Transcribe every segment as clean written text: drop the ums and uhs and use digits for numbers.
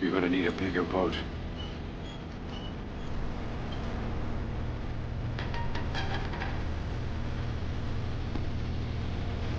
You're gonna need a bigger boat.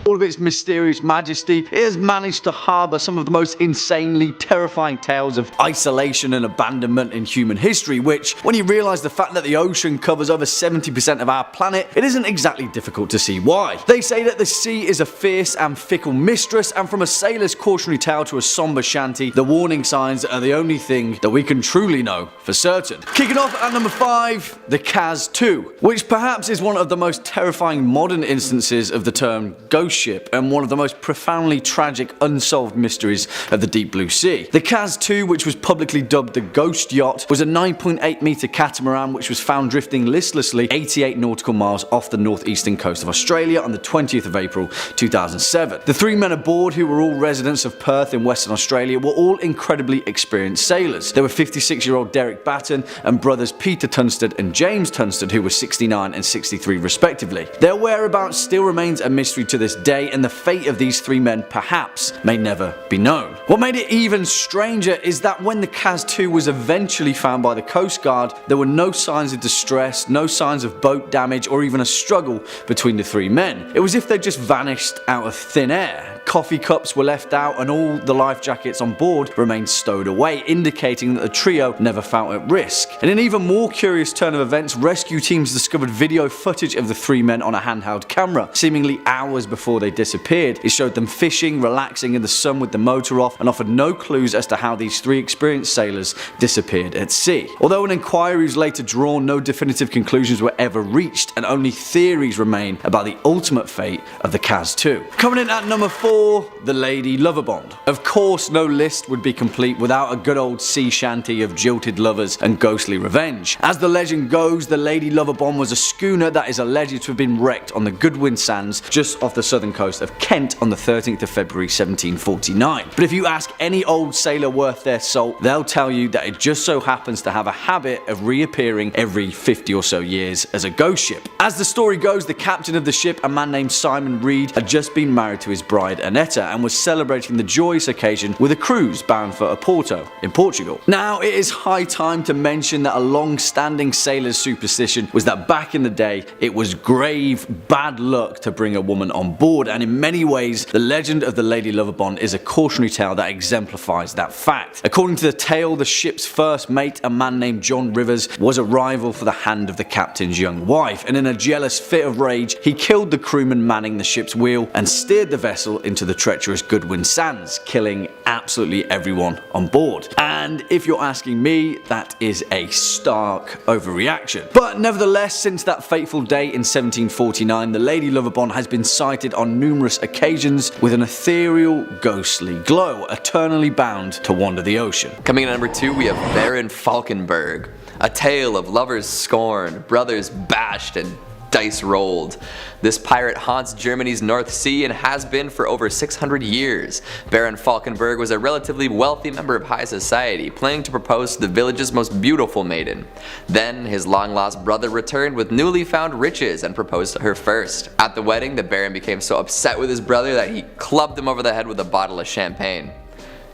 All of its mysterious majesty, it has managed to harbour some of the most insanely terrifying tales of isolation and abandonment in human history, which, when you realise the fact that the ocean covers over 70% of our planet, it isn't exactly difficult to see why. They say that the sea is a fierce and fickle mistress, and from a sailor's cautionary tale to a sombre shanty, the warning signs are the only thing that we can truly know for certain. Kicking off at number 5, the Kaz II, which perhaps is one of the most terrifying modern instances of the term ghost ship and one of the most profoundly tragic unsolved mysteries of the deep blue sea. The Kaz II, which was publicly dubbed the Ghost Yacht, was a 9.8 metre catamaran which was found drifting listlessly 88 nautical miles off the northeastern coast of Australia on the 20th of April 2007. The 3 men aboard, who were all residents of Perth in Western Australia, were all incredibly experienced sailors. They were 56-year-old Derek Batten and brothers Peter Tunstall and James Tunstall, who were 69 and 63 respectively. Their whereabouts still remains a mystery to this day, and the fate of these 3 men perhaps may never be known. What made it even stranger is that when the Kaz II was eventually found by the Coast Guard, there were no signs of distress, no signs of boat damage, or even a struggle between the 3 men. It was as if they just vanished out of thin air. Coffee cups were left out and all the life jackets on board remained stowed away, indicating that the trio never felt at risk. In an even more curious turn of events, rescue teams discovered video footage of the 3 men on a handheld camera, seemingly hours before they disappeared. It showed them fishing, relaxing in the sun with the motor off, and offered no clues as to how these 3 experienced sailors disappeared at sea. Although an inquiry was later drawn, no definitive conclusions were ever reached, and only theories remain about the ultimate fate of the Kaz II. Coming in at number 4, the Lady Lovibond. Of course, no list would be complete without a good old sea shanty of jilted lovers and ghostly revenge. As the legend goes, the Lady Lovibond was a schooner that is alleged to have been wrecked on the Goodwin Sands just off the southern coast of Kent on the 13th of February 1749. But if you ask any old sailor worth their salt, they'll tell you that it just so happens to have a habit of reappearing every 50 or so years as a ghost ship. As the story goes, the captain of the ship, a man named Simon Reed, had just been married to his bride Annetta and was celebrating the joyous occasion with a cruise bound for Oporto in Portugal. Now, it is high time to mention that a long-standing sailor's superstition was that back in the day it was grave bad luck to bring a woman on board, and in many ways the legend of the Lady Lovibond is a cautionary tale that exemplifies that fact. According to the tale, the ship's first mate, a man named John Rivers, was a rival for the hand of the captain's young wife, and in a jealous fit of rage he killed the crewman manning the ship's wheel and steered the vessel into the treacherous Goodwin Sands, killing absolutely everyone on board. And if you're asking me, that is a stark overreaction. But nevertheless, since that fateful day in 1749, the Lady Lovibond has been sighted on numerous occasions with an ethereal, ghostly glow, eternally bound to wander the ocean. Coming in at number 2, we have Baron Falenberg, a tale of lovers scorned, brothers bashed, and dice rolled. This pirate haunts Germany's North Sea and has been for over 600 years. Baron Falenberg was a relatively wealthy member of high society, planning to propose to the village's most beautiful maiden. Then his long-lost brother returned with newly found riches and proposed to her first. At the wedding, the Baron became so upset with his brother that he clubbed him over the head with a bottle of champagne.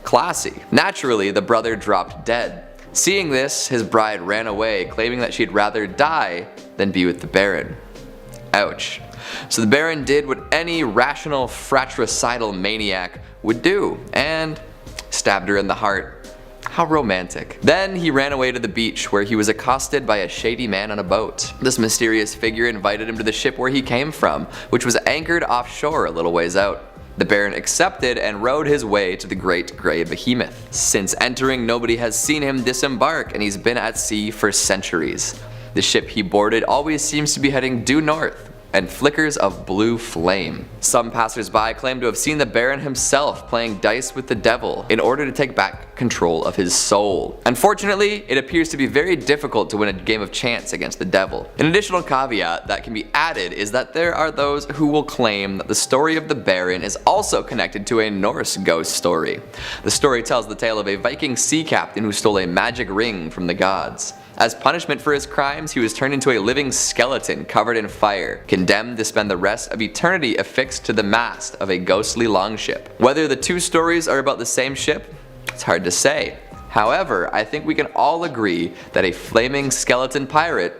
Classy. Naturally, the brother dropped dead. Seeing this, his bride ran away, claiming that she'd rather die than be with the Baron. Ouch. So the Baron did what any rational fratricidal maniac would do, and stabbed her in the heart. How romantic. Then he ran away to the beach, where he was accosted by a shady man on a boat. This mysterious figure invited him to the ship where he came from, which was anchored offshore a little ways out. The Baron accepted and rowed his way to the Great Grey Behemoth. Since entering, nobody has seen him disembark, and he's been at sea for centuries. The ship he boarded always seems to be heading due north, and flickers of blue flame. Some passers-by claim to have seen the Baron himself playing dice with the devil in order to take back control of his soul. Unfortunately, it appears to be very difficult to win a game of chance against the devil. An additional caveat that can be added is that there are those who will claim that the story of the Baron is also connected to a Norse ghost story. The story tells the tale of a Viking sea captain who stole a magic ring from the gods. As punishment for his crimes, he was turned into a living skeleton covered in fire, condemned to spend the rest of eternity affixed to the mast of a ghostly longship. Whether the two stories are about the same ship, it's hard to say. However, I think we can all agree that a flaming skeleton pirate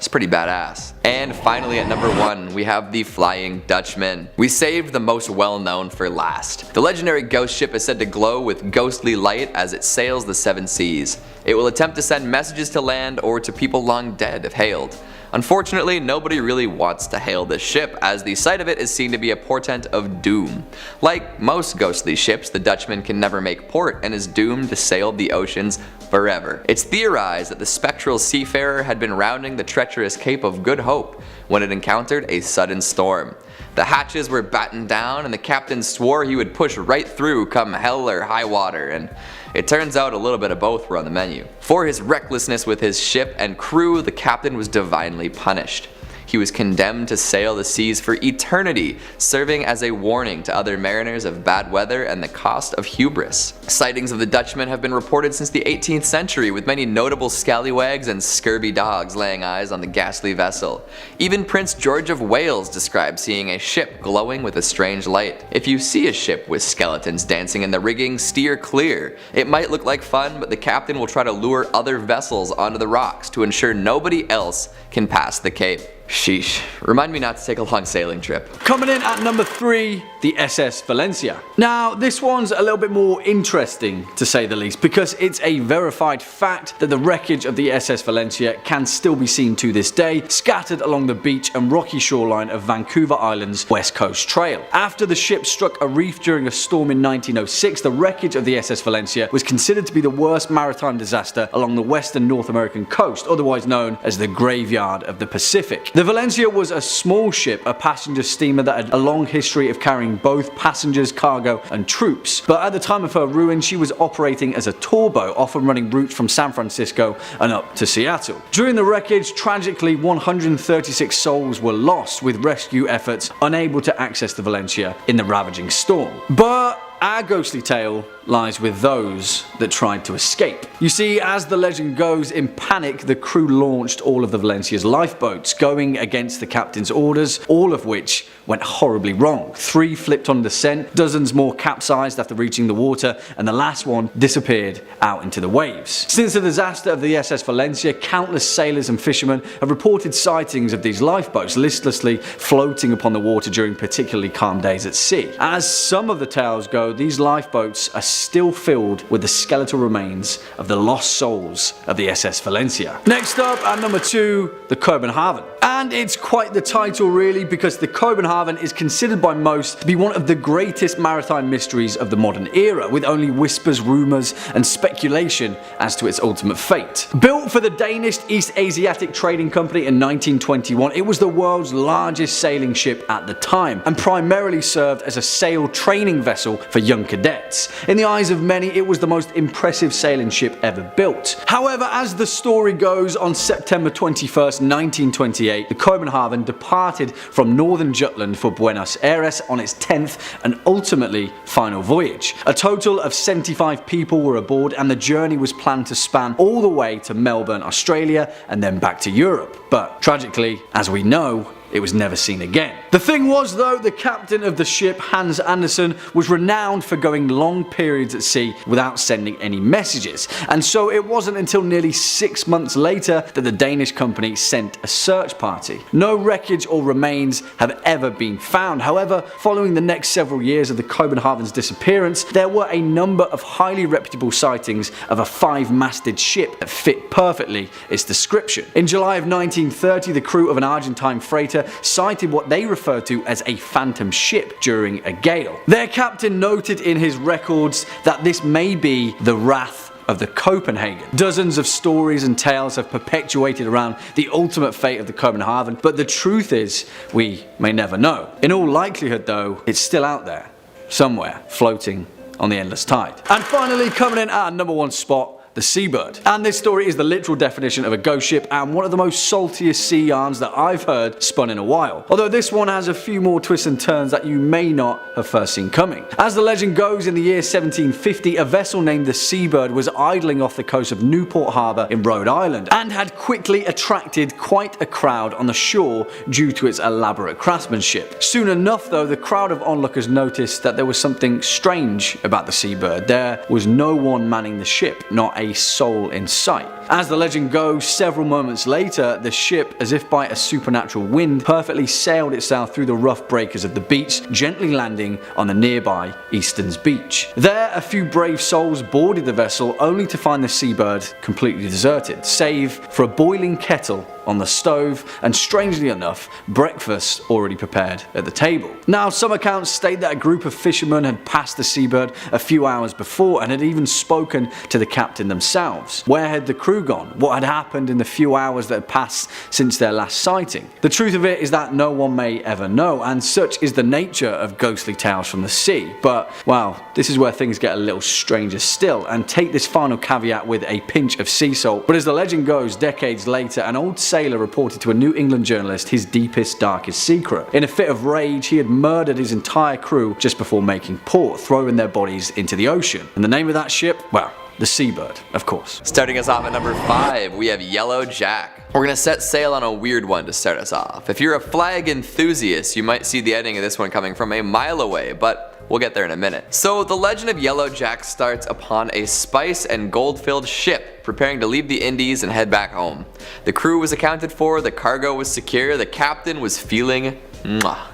is pretty badass. And finally at number 1, we have the Flying Dutchman. We saved the most well known for last. The legendary ghost ship is said to glow with ghostly light as it sails the 7 seas. It will attempt to send messages to land or to people long dead if hailed. Unfortunately, nobody really wants to hail this ship, as the sight of it is seen to be a portent of doom. Like most ghostly ships, the Dutchman can never make port and is doomed to sail the oceans forever. It's theorized that the spectral seafarer had been rounding the treacherous Cape of Good Hope when it encountered a sudden storm. The hatches were battened down and the captain swore he would push right through come hell or high water, and it turns out a little bit of both were on the menu. For his recklessness with his ship and crew, the captain was divinely punished. He was condemned to sail the seas for eternity, serving as a warning to other mariners of bad weather and the cost of hubris. Sightings of the Dutchman have been reported since the 18th century, with many notable scallywags and scurvy dogs laying eyes on the ghastly vessel. Even Prince George of Wales described seeing a ship glowing with a strange light. If you see a ship with skeletons dancing in the rigging, steer clear. It might look like fun, but the captain will try to lure other vessels onto the rocks to ensure nobody else can pass the cape. Sheesh. Remind me not to take a long sailing trip. Coming in at number 3, the SS Valencia. Now, this one's a little bit more interesting, to say the least, because it's a verified fact that the wreckage of the SS Valencia can still be seen to this day, scattered along the beach and rocky shoreline of Vancouver Island's West Coast Trail. After the ship struck a reef during a storm in 1906, the wreckage of the SS Valencia was considered to be the worst maritime disaster along the western North American coast, otherwise known as the Graveyard of the Pacific. The Valencia was a small ship, a passenger steamer that had a long history of carrying both passengers, cargo and troops, but at the time of her ruin she was operating as a tour boat, often running routes from San Francisco and up to Seattle. During the wreckage, tragically 136 souls were lost, with rescue efforts unable to access the Valencia in the ravaging storm. But our ghostly tale lies with those that tried to escape. You see, as the legend goes, in panic the crew launched all of the Valencia's lifeboats, going against the captain's orders, all of which went horribly wrong. 3 flipped on descent, dozens more capsized after reaching the water, and the last one disappeared out into the waves. Since the disaster of the SS Valencia, countless sailors and fishermen have reported sightings of these lifeboats listlessly floating upon the water during particularly calm days at sea. As some of the tales go, these lifeboats are still filled with the skeletal remains of the lost souls of the SS Valencia. Next up at number 2, the Kobenhavn. And it's quite the title really, because the Kobenhavn is considered by most to be one of the greatest maritime mysteries of the modern era, with only whispers, rumours and speculation as to its ultimate fate. Built for the Danish East Asiatic Trading Company in 1921, it was the world's largest sailing ship at the time, and primarily served as a sail training vessel for young cadets. In the eyes of many, it was the most impressive sailing ship ever built. However, as the story goes, on September 21st, 1928, the Kobenhavn departed from northern Jutland for Buenos Aires on its 10th and ultimately final voyage. A total of 75 people were aboard, and the journey was planned to span all the way to Melbourne, Australia, and then back to Europe. But tragically, as we know, it was never seen again. The thing was though, the captain of the ship, Hans Andersen, was renowned for going long periods at sea without sending any messages, and so it wasn't until nearly 6 months later that the Danish company sent a search party. No wreckage or remains have ever been found. However, following the next several years of the Kobenhavn's disappearance, there were a number of highly reputable sightings of a 5-masted ship that fit perfectly its description. In July of 1930, the crew of an Argentine freighter sighted what they referred to as a phantom ship during a gale. Their captain noted in his records that this may be the Wrath of the Copenhagen. Dozens of stories and tales have perpetuated around the ultimate fate of the Kobenhavn, but the truth is, we may never know. In all likelihood though, it's still out there, somewhere, floating on the endless tide. And finally, coming in at number 1 spot, the Seabird. And this story is the literal definition of a ghost ship and one of the most saltiest sea yarns that I've heard spun in a while. Although this one has a few more twists and turns that you may not have first seen coming. As the legend goes, in the year 1750, a vessel named the Seabird was idling off the coast of Newport Harbour in Rhode Island and had quickly attracted quite a crowd on the shore due to its elaborate craftsmanship. Soon enough though, the crowd of onlookers noticed that there was something strange about the Seabird. There was no one manning the ship, not a soul in sight. As the legend goes, several moments later, the ship, as if by a supernatural wind, perfectly sailed itself through the rough breakers of the beach, gently landing on the nearby Easton's beach. There, a few brave souls boarded the vessel, only to find the Seabird completely deserted, save for a boiling kettle on the stove, and strangely enough, breakfast already prepared at the table. Now, some accounts state that a group of fishermen had passed the Seabird a few hours before and had even spoken to the captain themselves. Where had the crew gone? What had happened in the few hours that had passed since their last sighting? The truth of it is that no one may ever know, and such is the nature of ghostly tales from the sea. But, well, this is where things get a little stranger still, and take this final caveat with a pinch of sea salt. But as the legend goes, decades later, an old sailor reported to a New England journalist his deepest, darkest secret. In a fit of rage, he had murdered his entire crew just before making port, throwing their bodies into the ocean. And the name of that ship? Well, the Seabird, of course. Starting us off at number 5, we have Yellow Jack. We're gonna set sail on a weird one to start us off. If you're a flag enthusiast, you might see the ending of this one coming from a mile away, but we'll get there in a minute. So the legend of Yellow Jack starts upon a spice and gold filled ship preparing to leave the Indies and head back home. The crew was accounted for, the cargo was secure, the captain was feeling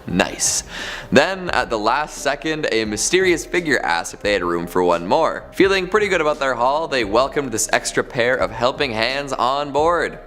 nice. Then, at the last second, a mysterious figure asked if they had room for one more. Feeling pretty good about their haul, they welcomed this extra pair of helping hands on board.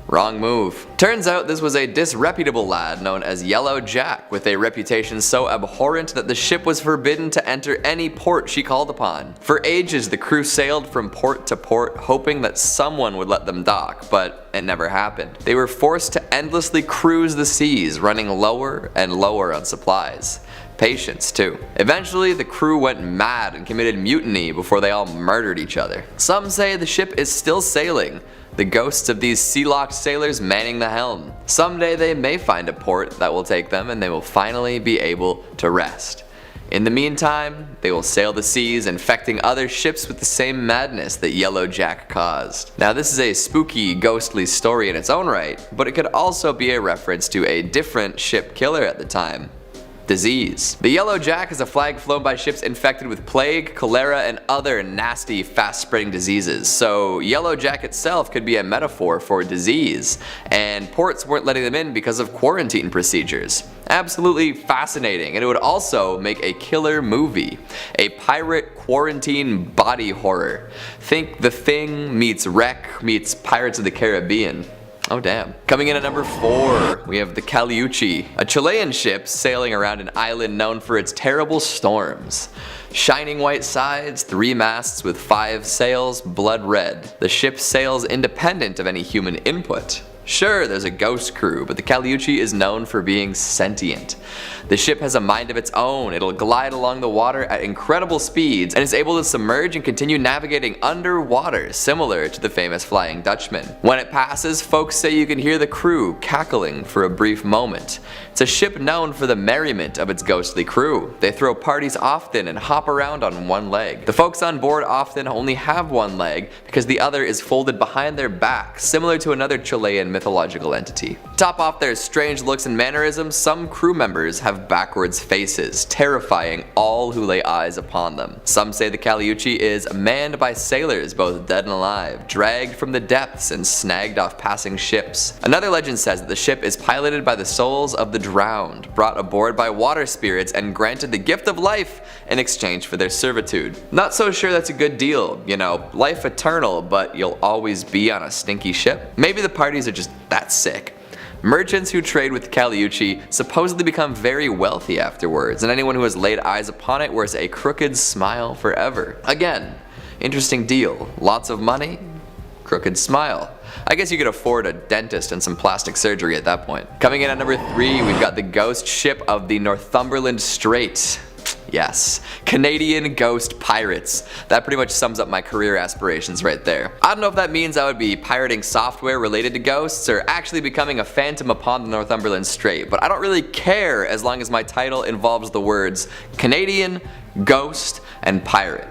Wrong move. Turns out this was a disreputable lad known as Yellow Jack, with a reputation so abhorrent that the ship was forbidden to enter any port she called upon. For ages the crew sailed from port to port hoping that someone would let them dock, but it never happened. They were forced to endlessly cruise the seas, running lower and lower on supplies. Patience too. Eventually the crew went mad and committed mutiny before they all murdered each other. Some say the ship is still sailing, the ghosts of these sea-locked sailors manning the helm. Someday they may find a port that will take them and they will finally be able to rest. In the meantime, they will sail the seas, infecting other ships with the same madness that Yellow Jack caused. Now this is a spooky, ghostly story in its own right, but it could also be a reference to a different ship killer at the time. Disease. The Yellow Jack is a flag flown by ships infected with plague, cholera, and other nasty, fast-spreading diseases. So Yellow Jack itself could be a metaphor for disease, and ports weren't letting them in because of quarantine procedures. Absolutely fascinating, and it would also make a killer movie. A pirate quarantine body horror. Think The Thing meets Wreck meets Pirates of the Caribbean. Oh damn. Coming in at number 4, we have the Caleuche, a Chilean ship sailing around an island known for its terrible storms. Shining white sides, 3 masts with 5 sails, blood red. The ship sails independent of any human input. Sure, there's a ghost crew, but the Caleuche is known for being sentient. The ship has a mind of its own. It'll glide along the water at incredible speeds and is able to submerge and continue navigating underwater, similar to the famous Flying Dutchman. When it passes, folks say you can hear the crew cackling for a brief moment. It's a ship known for the merriment of its ghostly crew. They throw parties often and hop around on one leg. The folks on board often only have one leg because the other is folded behind their back, similar to another Chilean mythological entity. To top off their strange looks and mannerisms, some crew members have backwards faces, terrifying all who lay eyes upon them. Some say the Caleuche is manned by sailors, both dead and alive, dragged from the depths and snagged off passing ships. Another legend says that the ship is piloted by the souls of the drowned, brought aboard by water spirits and granted the gift of life in exchange for their servitude. Not so sure that's a good deal, you know, life eternal, but you'll always be on a stinky ship? Maybe the parties are just that sick. Merchants who trade with Caleuche supposedly become very wealthy afterwards, and anyone who has laid eyes upon it wears a crooked smile forever. Again, interesting deal. Lots of money, crooked smile. I guess you could afford a dentist and some plastic surgery at that point. Coming in at number 3, we've got the ghost ship of the Northumberland Strait. Yes, Canadian ghost pirates. That pretty much sums up my career aspirations right there. I don't know if that means I would be pirating software related to ghosts or actually becoming a phantom upon the Northumberland Strait, but I don't really care as long as my title involves the words Canadian, ghost, and pirate.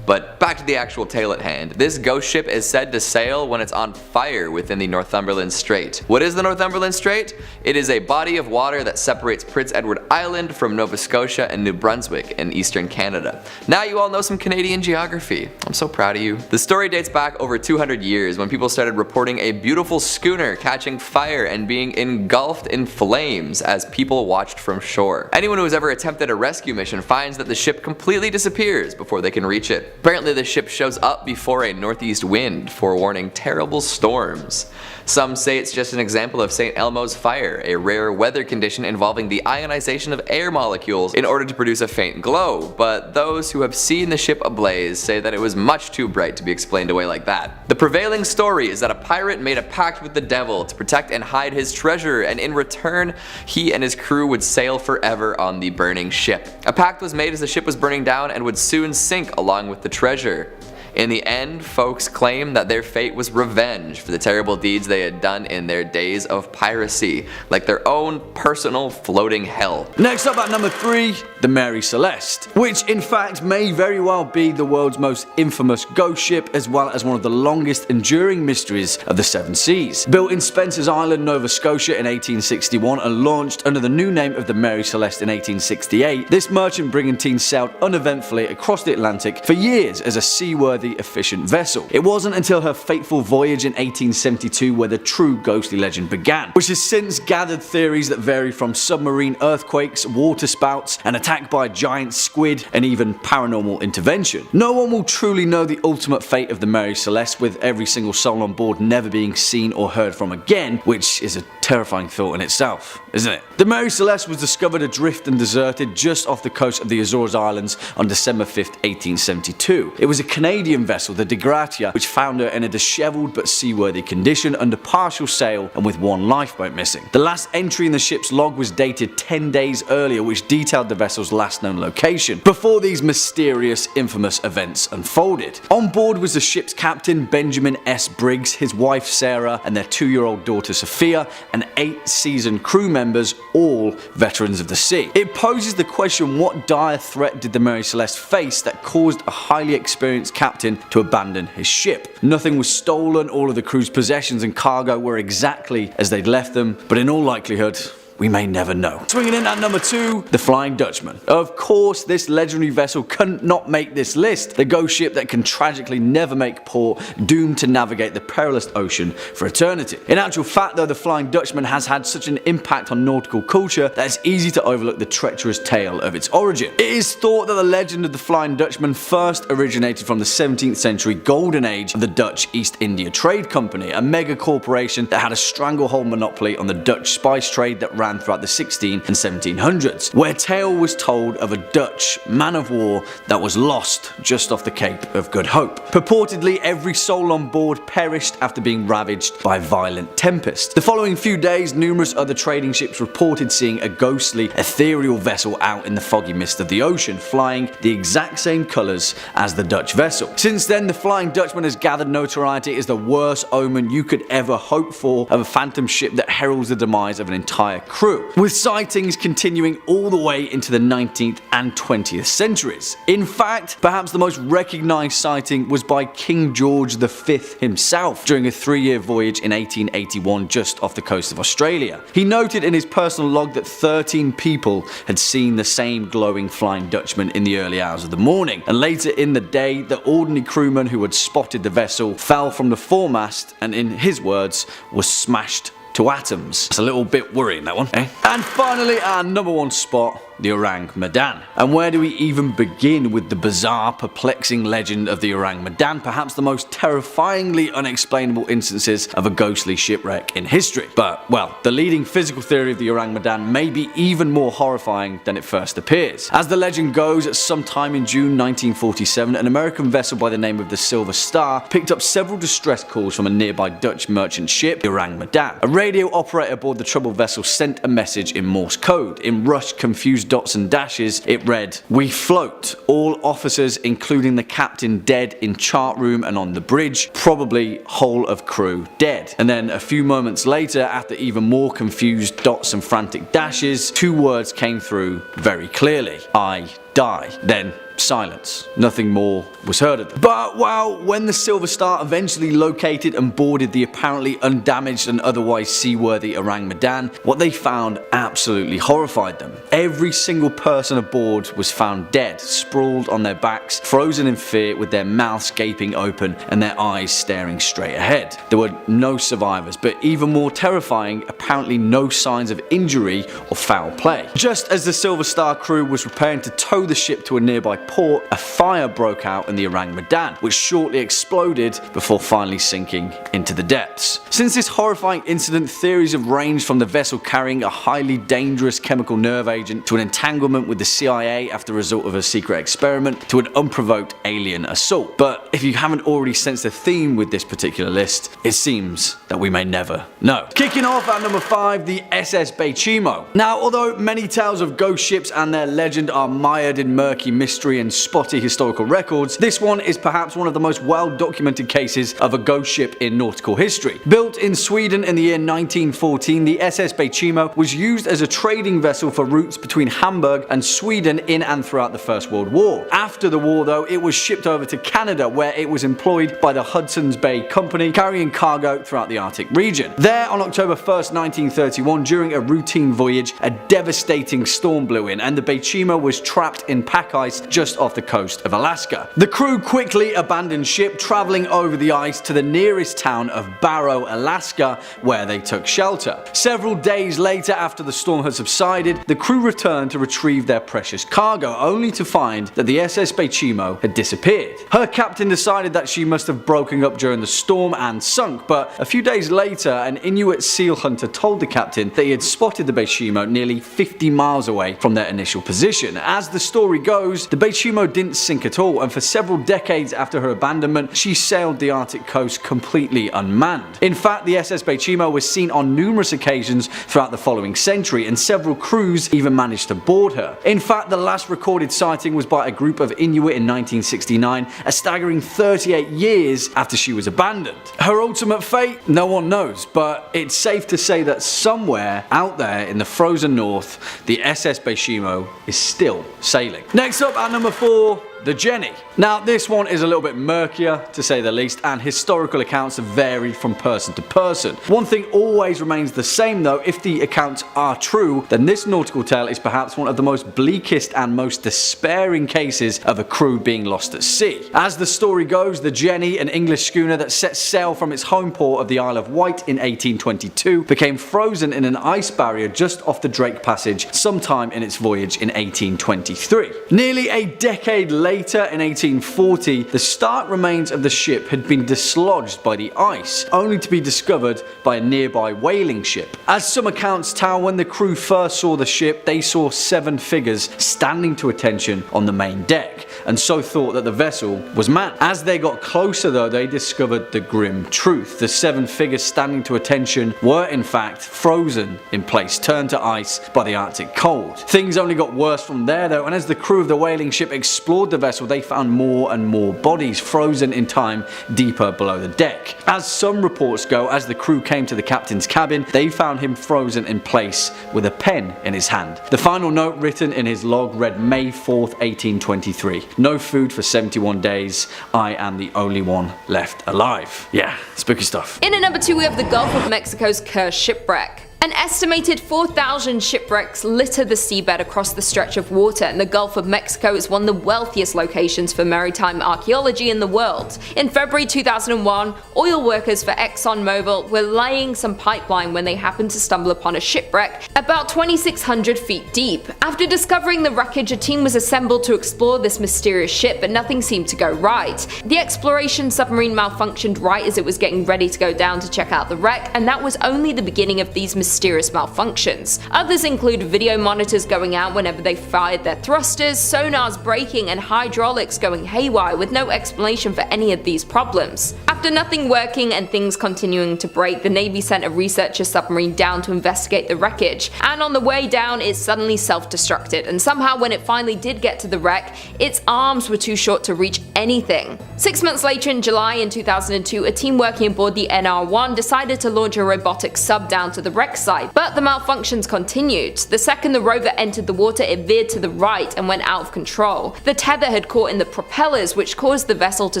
But back to the actual tale at hand. This ghost ship is said to sail when it's on fire within the Northumberland Strait. What is the Northumberland Strait? It is a body of water that separates Prince Edward Island from Nova Scotia and New Brunswick in eastern Canada. Now you all know some Canadian geography. I'm so proud of you. The story dates back over 200 years when people started reporting a beautiful schooner catching fire and being engulfed in flames as people watched from shore. Anyone who has ever attempted a rescue mission finds that the ship completely disappears before they can reach it. Apparently the ship shows up before a northeast wind, forewarning terrible storms. Some say it's just an example of St. Elmo's fire, a rare weather condition involving the ionization of air molecules in order to produce a faint glow, but those who have seen the ship ablaze say that it was much too bright to be explained away like that. The prevailing story is that a pirate made a pact with the devil to protect and hide his treasure, and in return he and his crew would sail forever on the burning ship. A pact was made as the ship was burning down and would soon sink along with the treasure. In the end, folks claim that their fate was revenge for the terrible deeds they had done in their days of piracy, like their own personal floating hell. Next up at number 3, the Mary Celeste, which in fact may very well be the world's most infamous ghost ship as well as one of the longest enduring mysteries of the Seven Seas. Built in Spencer's Island, Nova Scotia in 1861 and launched under the new name of the Mary Celeste in 1868, this merchant brigantine sailed uneventfully across the Atlantic for years as a seaworthy efficient vessel. It wasn't until her fateful voyage in 1872 where the true ghostly legend began, which has since gathered theories that vary from submarine earthquakes, water spouts, an attack by a giant squid, and even paranormal intervention. No one will truly know the ultimate fate of the Mary Celeste, with every single soul on board never being seen or heard from again, which is a terrifying thought in itself, isn't it? The Mary Celeste was discovered adrift and deserted just off the coast of the Azores Islands on December 5th, 1872. It was a Canadian vessel, the De Gratia, which found her in a disheveled but seaworthy condition under partial sail and with one lifeboat missing. The last entry in the ship's log was dated 10 days earlier, which detailed the vessel's last known location, before these mysterious, infamous events unfolded. On board was the ship's captain, Benjamin S. Briggs, his wife Sarah, and their 2-year-old daughter Sophia, and 8 seasoned crew members, all veterans of the sea. It poses the question, what dire threat did the Mary Celeste face that caused a highly experienced captain to abandon his ship? Nothing was stolen, all of the crew's possessions and cargo were exactly as they'd left them, but in all likelihood, we may never know. Swinging in at number 2, the Flying Dutchman. Of course, this legendary vessel couldn't not make this list. The ghost ship that can tragically never make port, doomed to navigate the perilous ocean for eternity. In actual fact though, the Flying Dutchman has had such an impact on nautical culture that it's easy to overlook the treacherous tale of its origin. It is thought that the legend of the Flying Dutchman first originated from the 17th century golden age of the Dutch East India Trade Company, a mega corporation that had a stranglehold monopoly on the Dutch spice trade that ran throughout the 16 and 1700s, where tale was told of a Dutch man of war that was lost just off the Cape of Good Hope. Purportedly, every soul on board perished after being ravaged by a violent tempest. The following few days, numerous other trading ships reported seeing a ghostly, ethereal vessel out in the foggy mist of the ocean, flying the exact same colours as the Dutch vessel. Since then, the Flying Dutchman has gathered notoriety as the worst omen you could ever hope for of a phantom ship that heralds the demise of an entire crew, with sightings continuing all the way into the 19th and 20th centuries. In fact, perhaps the most recognised sighting was by King George V himself during a 3-year voyage in 1881 just off the coast of Australia. He noted in his personal log that 13 people had seen the same glowing Flying Dutchman in the early hours of the morning, and later in the day the ordinary crewman who had spotted the vessel fell from the foremast and, in his words, was smashed to atoms. It's a little bit worrying, that one, eh? And finally, our number 1 spot, the Ourang Medan. And where do we even begin with the bizarre, perplexing legend of the Ourang Medan, perhaps the most terrifyingly unexplainable instances of a ghostly shipwreck in history? But, well, the leading physical theory of the Ourang Medan may be even more horrifying than it first appears. As the legend goes, at some time in June 1947, an American vessel by the name of the Silver Star picked up several distress calls from a nearby Dutch merchant ship, the Ourang Medan. A radio operator aboard the troubled vessel sent a message in Morse code. In rushed, confused dots and dashes, it read, "We float. All officers, including the captain, dead in chart room and on the bridge. Probably whole of crew dead." And then a few moments later, after even more confused dots and frantic dashes, two words came through very clearly. "I die." Then silence. Nothing more was heard of them. But well, when the Silver Star eventually located and boarded the apparently undamaged and otherwise seaworthy Ourang Medan, what they found absolutely horrified them. Every single person aboard was found dead, sprawled on their backs, frozen in fear with their mouths gaping open and their eyes staring straight ahead. There were no survivors, but even more terrifying, apparently no signs of injury or foul play. Just as the Silver Star crew was preparing to tow the ship to a nearby port, a fire broke out in the Ourang Medan, which shortly exploded before finally sinking into the depths. Since this horrifying incident, theories have ranged from the vessel carrying a highly dangerous chemical nerve agent to an entanglement with the CIA after the result of a secret experiment to an unprovoked alien assault. But if you haven't already sensed a theme with this particular list, it seems that we may never know. Kicking off at number 5, the SS Baychimo. Now, although many tales of ghost ships and their legend are mired in murky mystery and spotty historical records, this one is perhaps one of the most well-documented cases of a ghost ship in nautical history. Built in Sweden in the year 1914, the SS Baychimo was used as a trading vessel for routes between Hamburg and Sweden in and throughout the First World War. After the war though, it was shipped over to Canada, where it was employed by the Hudson's Bay Company, carrying cargo throughout the Arctic region. There, on October 1st, 1931, during a routine voyage, a devastating storm blew in and the Baychimo was trapped in pack ice just off the coast of Alaska. The crew quickly abandoned ship, traveling over the ice to the nearest town of Barrow, Alaska, where they took shelter. Several days later, after the storm had subsided, the crew returned to retrieve their precious cargo, only to find that the SS Baychimo had disappeared. Her captain decided that she must have broken up during the storm and sunk, but a few days later, an Inuit seal hunter told the captain that he had spotted the Baychimo nearly 50 miles away from their initial position. As the story goes, the Baychimo didn't sink at all, and for several decades after her abandonment, she sailed the Arctic coast completely unmanned. In fact, the SS Baychimo was seen on numerous occasions throughout the following century, and several crews even managed to board her. In fact, the last recorded sighting was by a group of Inuit in 1969, a staggering 38 years after she was abandoned. Her ultimate fate? No one knows, but it's safe to say that somewhere out there in the frozen north, the SS Baychimo is still sailing. Next up at number 4, the Jenny. Now, this one is a little bit murkier, to say the least, and historical accounts have varied from person to person. One thing always remains the same though: if the accounts are true, then this nautical tale is perhaps one of the most bleakest and most despairing cases of a crew being lost at sea. As the story goes, the Jenny, an English schooner that set sail from its home port of the Isle of Wight in 1822, became frozen in an ice barrier just off the Drake Passage sometime in its voyage in 1823. Nearly a decade later, in 1840, the stark remains of the ship had been dislodged by the ice, only to be discovered by a nearby whaling ship. As some accounts tell, when the crew first saw the ship, they saw 7 figures standing to attention on the main deck, and so thought that the vessel was manned. As they got closer though, they discovered the grim truth. The 7 figures standing to attention were in fact frozen in place, turned to ice by the Arctic cold. Things only got worse from there though, and as the crew of the whaling ship explored the vessel, they found more and more bodies frozen in time deeper below the deck. As some reports go, as the crew came to the captain's cabin, they found him frozen in place with a pen in his hand. The final note written in his log read, May 4th, 1823. No food for 71 days. I am the only one left alive. Yeah, spooky stuff. In at number 2, we have the Gulf of Mexico's Cursed Shipwreck. An estimated 4,000 shipwrecks litter the seabed across the stretch of water, and the Gulf of Mexico is one of the wealthiest locations for maritime archaeology in the world. In February 2001, oil workers for ExxonMobil were laying some pipeline when they happened to stumble upon a shipwreck about 2,600 feet deep. After discovering the wreckage, a team was assembled to explore this mysterious ship, but nothing seemed to go right. The exploration submarine malfunctioned right as it was getting ready to go down to check out the wreck, and that was only the beginning of these mysterious mysterious malfunctions. Others include video monitors going out whenever they fired their thrusters, sonars breaking, and hydraulics going haywire with no explanation for any of these problems. After nothing working and things continuing to break, the Navy sent a researcher submarine down to investigate the wreckage, and on the way down it suddenly self-destructed, and somehow when it finally did get to the wreck, its arms were too short to reach anything. 6 months later, in July in 2002, a team working aboard the NR-1 decided to launch a robotic sub down to the wreck site, but the malfunctions continued. The second the rover entered the water, it veered to the right and went out of control. The tether had caught in the propellers, which caused the vessel to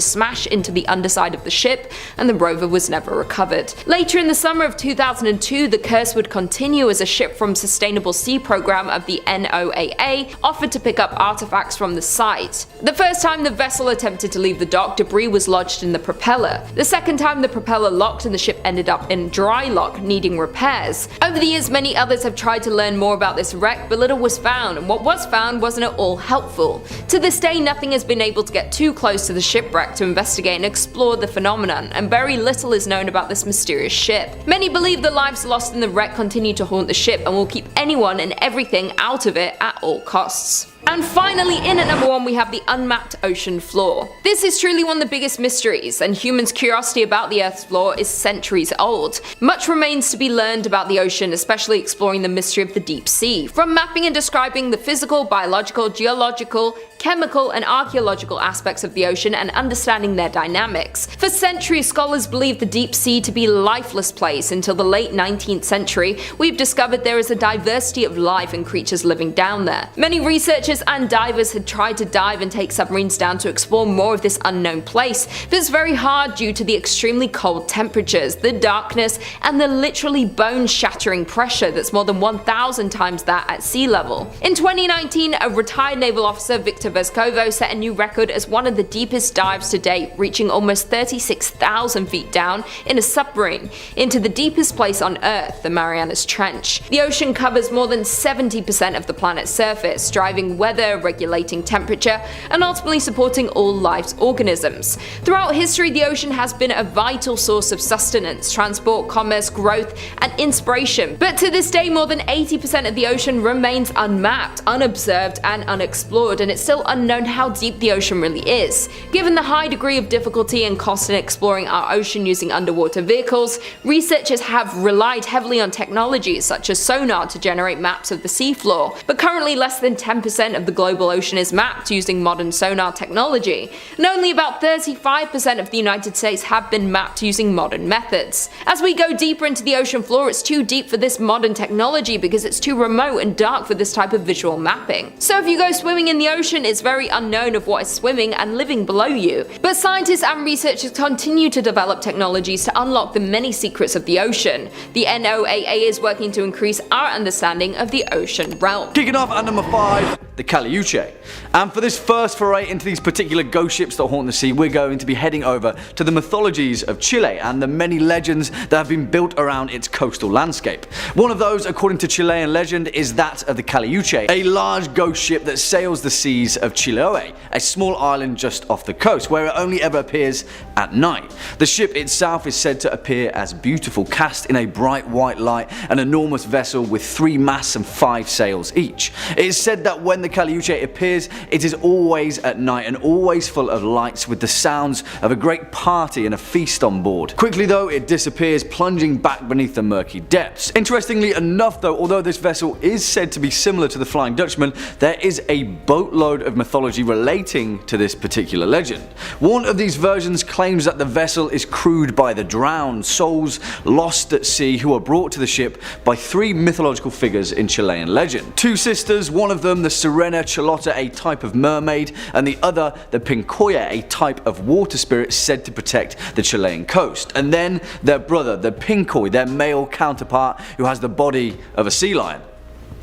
smash into the underside of the ship, and the rover was never recovered. Later in the summer of 2002, the curse would continue as a ship from Sustainable Sea Program of the NOAA offered to pick up artifacts from the site. The first time the vessel attempted to leave the dock, debris was lodged in the propeller. The second time, the propeller locked and the ship ended up in dry lock, needing repairs. Over the years, many others have tried to learn more about this wreck, but little was found, and what was found wasn't at all helpful. To this day, nothing has been able to get too close to the shipwreck to investigate and explore the phenomenon, and very little is known about this mysterious ship. Many believe the lives lost in the wreck continue to haunt the ship and will keep anyone and everything out of it at all costs. And finally, in at number 1, we have the unmapped ocean floor. This is truly one of the biggest mysteries, and humans' curiosity about the Earth's floor is centuries old. Much remains to be learned about the ocean, especially exploring the mystery of the deep sea. From mapping and describing the physical, biological, geological, chemical, and archaeological aspects of the ocean and understanding their dynamics. For centuries, scholars believed the deep sea to be a lifeless place. Until the late 19th century, we've discovered there is a diversity of life and creatures living down there. Many researchers and divers had tried to dive and take submarines down to explore more of this unknown place, but it's very hard due to the extremely cold temperatures, the darkness, and the literally bone-shattering pressure that's more than 1,000 times that at sea level. In 2019, a retired naval officer, Victor Vescovo, set a new record as one of the deepest dives to date, reaching almost 36,000 feet down in a submarine into the deepest place on Earth, the Marianas Trench. The ocean covers more than 70% of the planet's surface, driving weather, regulating temperature, and ultimately supporting all life's organisms. Throughout history, the ocean has been a vital source of sustenance, transport, commerce, growth, and inspiration. But to this day, more than 80% of the ocean remains unmapped, unobserved, and unexplored, and it's still unknown how deep the ocean really is. Given the high degree of difficulty and cost in exploring our ocean using underwater vehicles, researchers have relied heavily on technologies such as sonar to generate maps of the seafloor, but currently less than 10% of the global ocean is mapped using modern sonar technology, and only about 35% of the United States have been mapped using modern methods. As we go deeper into the ocean floor, it's too deep for this modern technology because it's too remote and dark for this type of visual mapping. So if you go swimming in the ocean, it's very unknown of what is swimming and living below you. But scientists and researchers continue to develop technologies to unlock the many secrets of the ocean. The NOAA is working to increase our understanding of the ocean realm. Kicking off at number 5, the Caleuche. And for this first foray into these particular ghost ships that haunt the sea, we're going to be heading over to the mythologies of Chile and the many legends that have been built around its coastal landscape. One of those, according to Chilean legend, is that of the Caleuche, a large ghost ship that sails the seas of Chiloé, a small island just off the coast, where it only ever appears at night. The ship itself is said to appear as beautiful, cast in a bright white light, an enormous vessel with 3 masts and 5 sails each. It is said that when the Caleuche appears, it is always at night and always full of lights, with the sounds of a great party and a feast on board. Quickly though, it disappears, plunging back beneath the murky depths. Interestingly enough though, although this vessel is said to be similar to the Flying Dutchman, there is a boatload of mythology relating to this particular legend. One of these versions claims that the vessel is crewed by the drowned, souls lost at sea, who are brought to the ship by 3 mythological figures in Chilean legend. 2 sisters, one of them the Sirena Charlotta, a type of mermaid, and the other the Pincoya, a type of water spirit said to protect the Chilean coast. And then their brother, the Pincoy, their male counterpart, who has the body of a sea lion.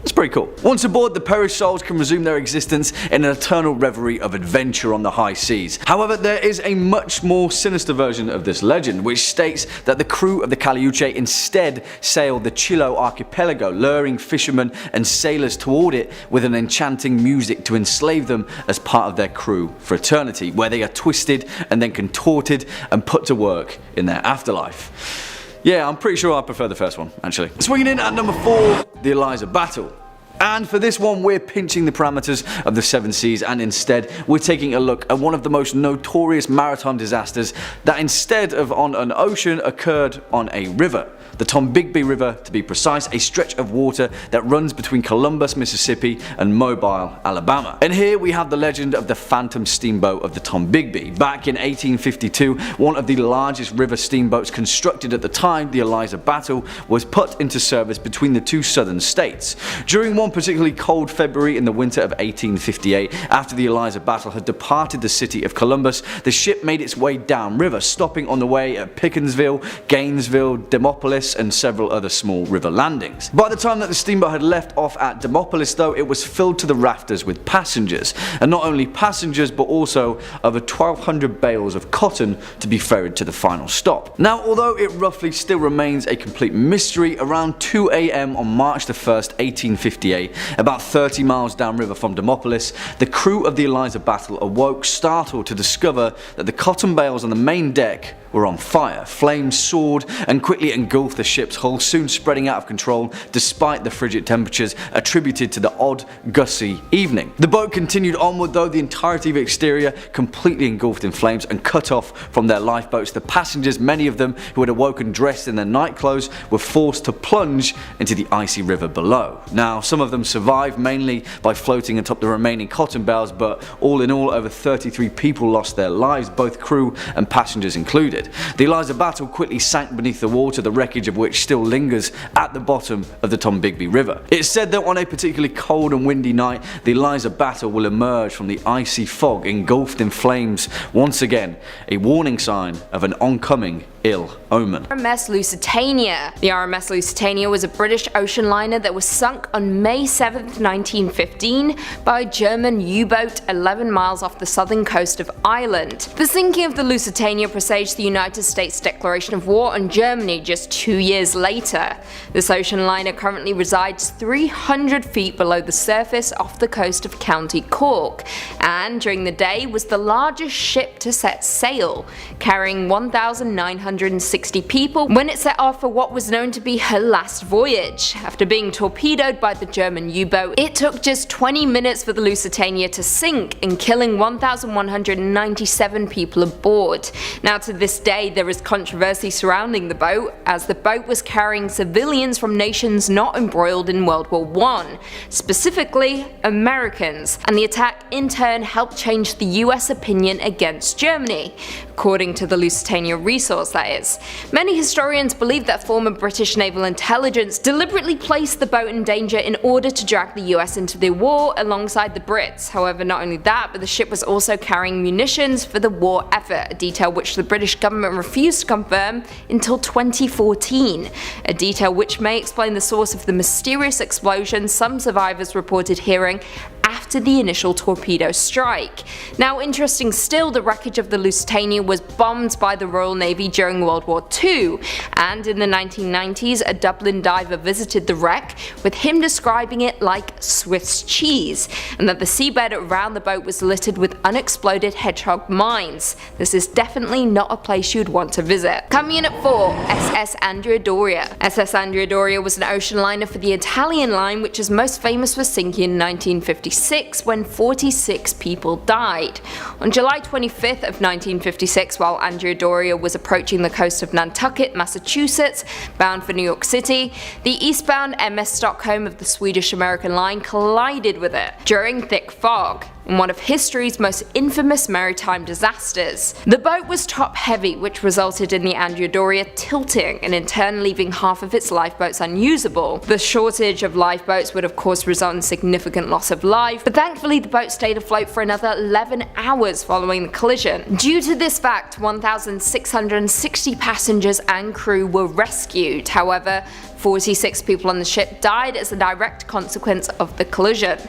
It's pretty cool. Once aboard, the perished souls can resume their existence in an eternal reverie of adventure on the high seas. However, there is a much more sinister version of this legend, which states that the crew of the Caleuche instead sailed the Chiloé archipelago, luring fishermen and sailors toward it with an enchanting music to enslave them as part of their crew for eternity, where they are twisted and then contorted and put to work in their afterlife. Yeah, I'm pretty sure I prefer the first one, actually. Swinging in at number 4, the Eliza Battle. And for this one, we're pinching the parameters of the Seven Seas, and instead we're taking a look at one of the most notorious maritime disasters that, instead of on an ocean, occurred on a river. The Tombigbee River, to be precise, a stretch of water that runs between Columbus, Mississippi and Mobile, Alabama. And here we have the legend of the phantom steamboat of the Tombigbee. Back in 1852, one of the largest river steamboats constructed at the time, the Eliza Battle, was put into service between the two southern states. During one particularly cold February in the winter of 1858, after the Eliza Battle had departed the city of Columbus, the ship made its way downriver, stopping on the way at Pickensville, Gainesville, Demopolis and several other small river landings. By the time that the steamboat had left off at Demopolis though, it was filled to the rafters with passengers, and not only passengers but also over 1,200 bales of cotton to be ferried to the final stop. Now, although it roughly still remains a complete mystery, around 2 AM on March the 1st, 1858, about 30 miles downriver from Demopolis, the crew of the Eliza Battle awoke startled to discover that the cotton bales on the main deck were on fire. Flames soared and quickly engulfed the ship's hull, soon spreading out of control despite the frigid temperatures attributed to the odd, gusty evening. The boat continued onward though, the entirety of its exterior completely engulfed in flames and cut off from their lifeboats. The passengers, many of them who had awoken dressed in their night clothes, were forced to plunge into the icy river below. Now, some of them survived, mainly by floating atop the remaining cotton bales, but all in all, over 33 people lost their lives, both crew and passengers included. The Eliza Battle quickly sank beneath the water, the wreckage of which still lingers at the bottom of the Tombigbee River. It's said that on a particularly cold and windy night, the Eliza Battle will emerge from the icy fog engulfed in flames, once again a warning sign of an oncoming ill omen. RMS Lusitania. The RMS Lusitania was a British ocean liner that was sunk on May 7th, 1915 by a German U-boat 11 miles off the southern coast of Ireland. The sinking of the Lusitania presaged the United States declaration of war on Germany just 2 years later. This ocean liner currently resides 300 feet below the surface off the coast of County Cork, and during the day was the largest ship to set sail, carrying 1,960 people when it set off for what was known to be her last voyage. After being torpedoed by the German U-boat, it took just 20 minutes for the Lusitania to sink and killing 1,197 people aboard. Now, to this day there is controversy surrounding the boat, as the boat was carrying civilians from nations not embroiled in World War I, specifically Americans, and the attack in turn helped change the US opinion against Germany, according to the Lusitania resource, that is. Many historians believe that former British naval intelligence deliberately placed the boat in danger in order to drag the US into the war alongside the Brits. However, not only that, but the ship was also carrying munitions for the war effort, a detail which the British government refused to confirm until 2014, a detail which may explain the source of the mysterious explosion some survivors reported hearing after the initial torpedo strike. Now, interesting still, the wreckage of the Lusitania was bombed by the Royal Navy during World War II, and in the 1990s a Dublin diver visited the wreck, with him describing it like Swiss cheese, and that the seabed around the boat was littered with unexploded hedgehog mines. This is definitely not a place you'd want to visit. Coming in at 4, SS Andrea Doria. SS Andrea Doria was an ocean liner for the Italian line, which is most famous for sinking in 1956 when 46 people died. On July 25th of 1956, while Andrea Doria was approaching the coast of Nantucket, Massachusetts, bound for New York City, the eastbound MS Stockholm of the Swedish-American line collided with it during thick fog, in one of history's most infamous maritime disasters. The boat was top-heavy, which resulted in the Andrea Doria tilting and in turn leaving half of its lifeboats unusable. The shortage of lifeboats would of course result in significant loss of life, but thankfully the boat stayed afloat for another 11 hours following the collision. Due to this fact, 1,660 passengers and crew were rescued. However, 46 people on the ship died as a direct consequence of the collision.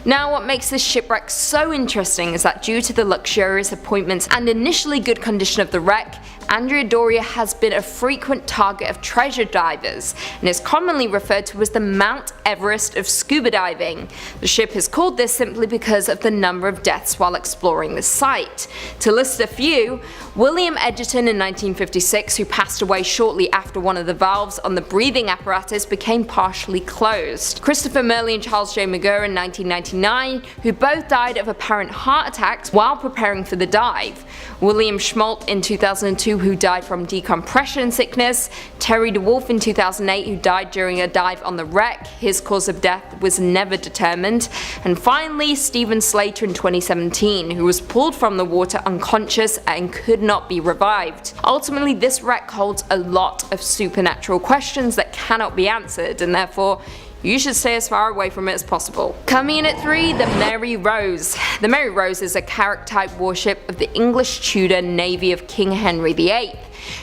Now, what makes this shipwreck so interesting is that due to the luxurious appointments and initially good condition of the wreck, Andrea Doria has been a frequent target of treasure divers and is commonly referred to as the Mount Everest of scuba diving. The ship is called this simply because of the number of deaths while exploring the site. To list a few, William Edgerton in 1956, who passed away shortly after one of the valves on the breathing apparatus became partially closed. Christopher Murley and Charles J. McGurr in 1999, who both died of apparent heart attacks while preparing for the dive. William Schmolt in 2002, who died from decompression sickness. Terry DeWolf in 2008, who died during a dive on the wreck. His cause of death was never determined. And finally, Stephen Slater in 2017, who was pulled from the water unconscious and could not be revived. Ultimately, this wreck holds a lot of supernatural questions that cannot be answered, and therefore you should stay as far away from it as possible. Coming in at 3, the Mary Rose. The Mary Rose is a carrack-type warship of the English Tudor Navy of King Henry VIII.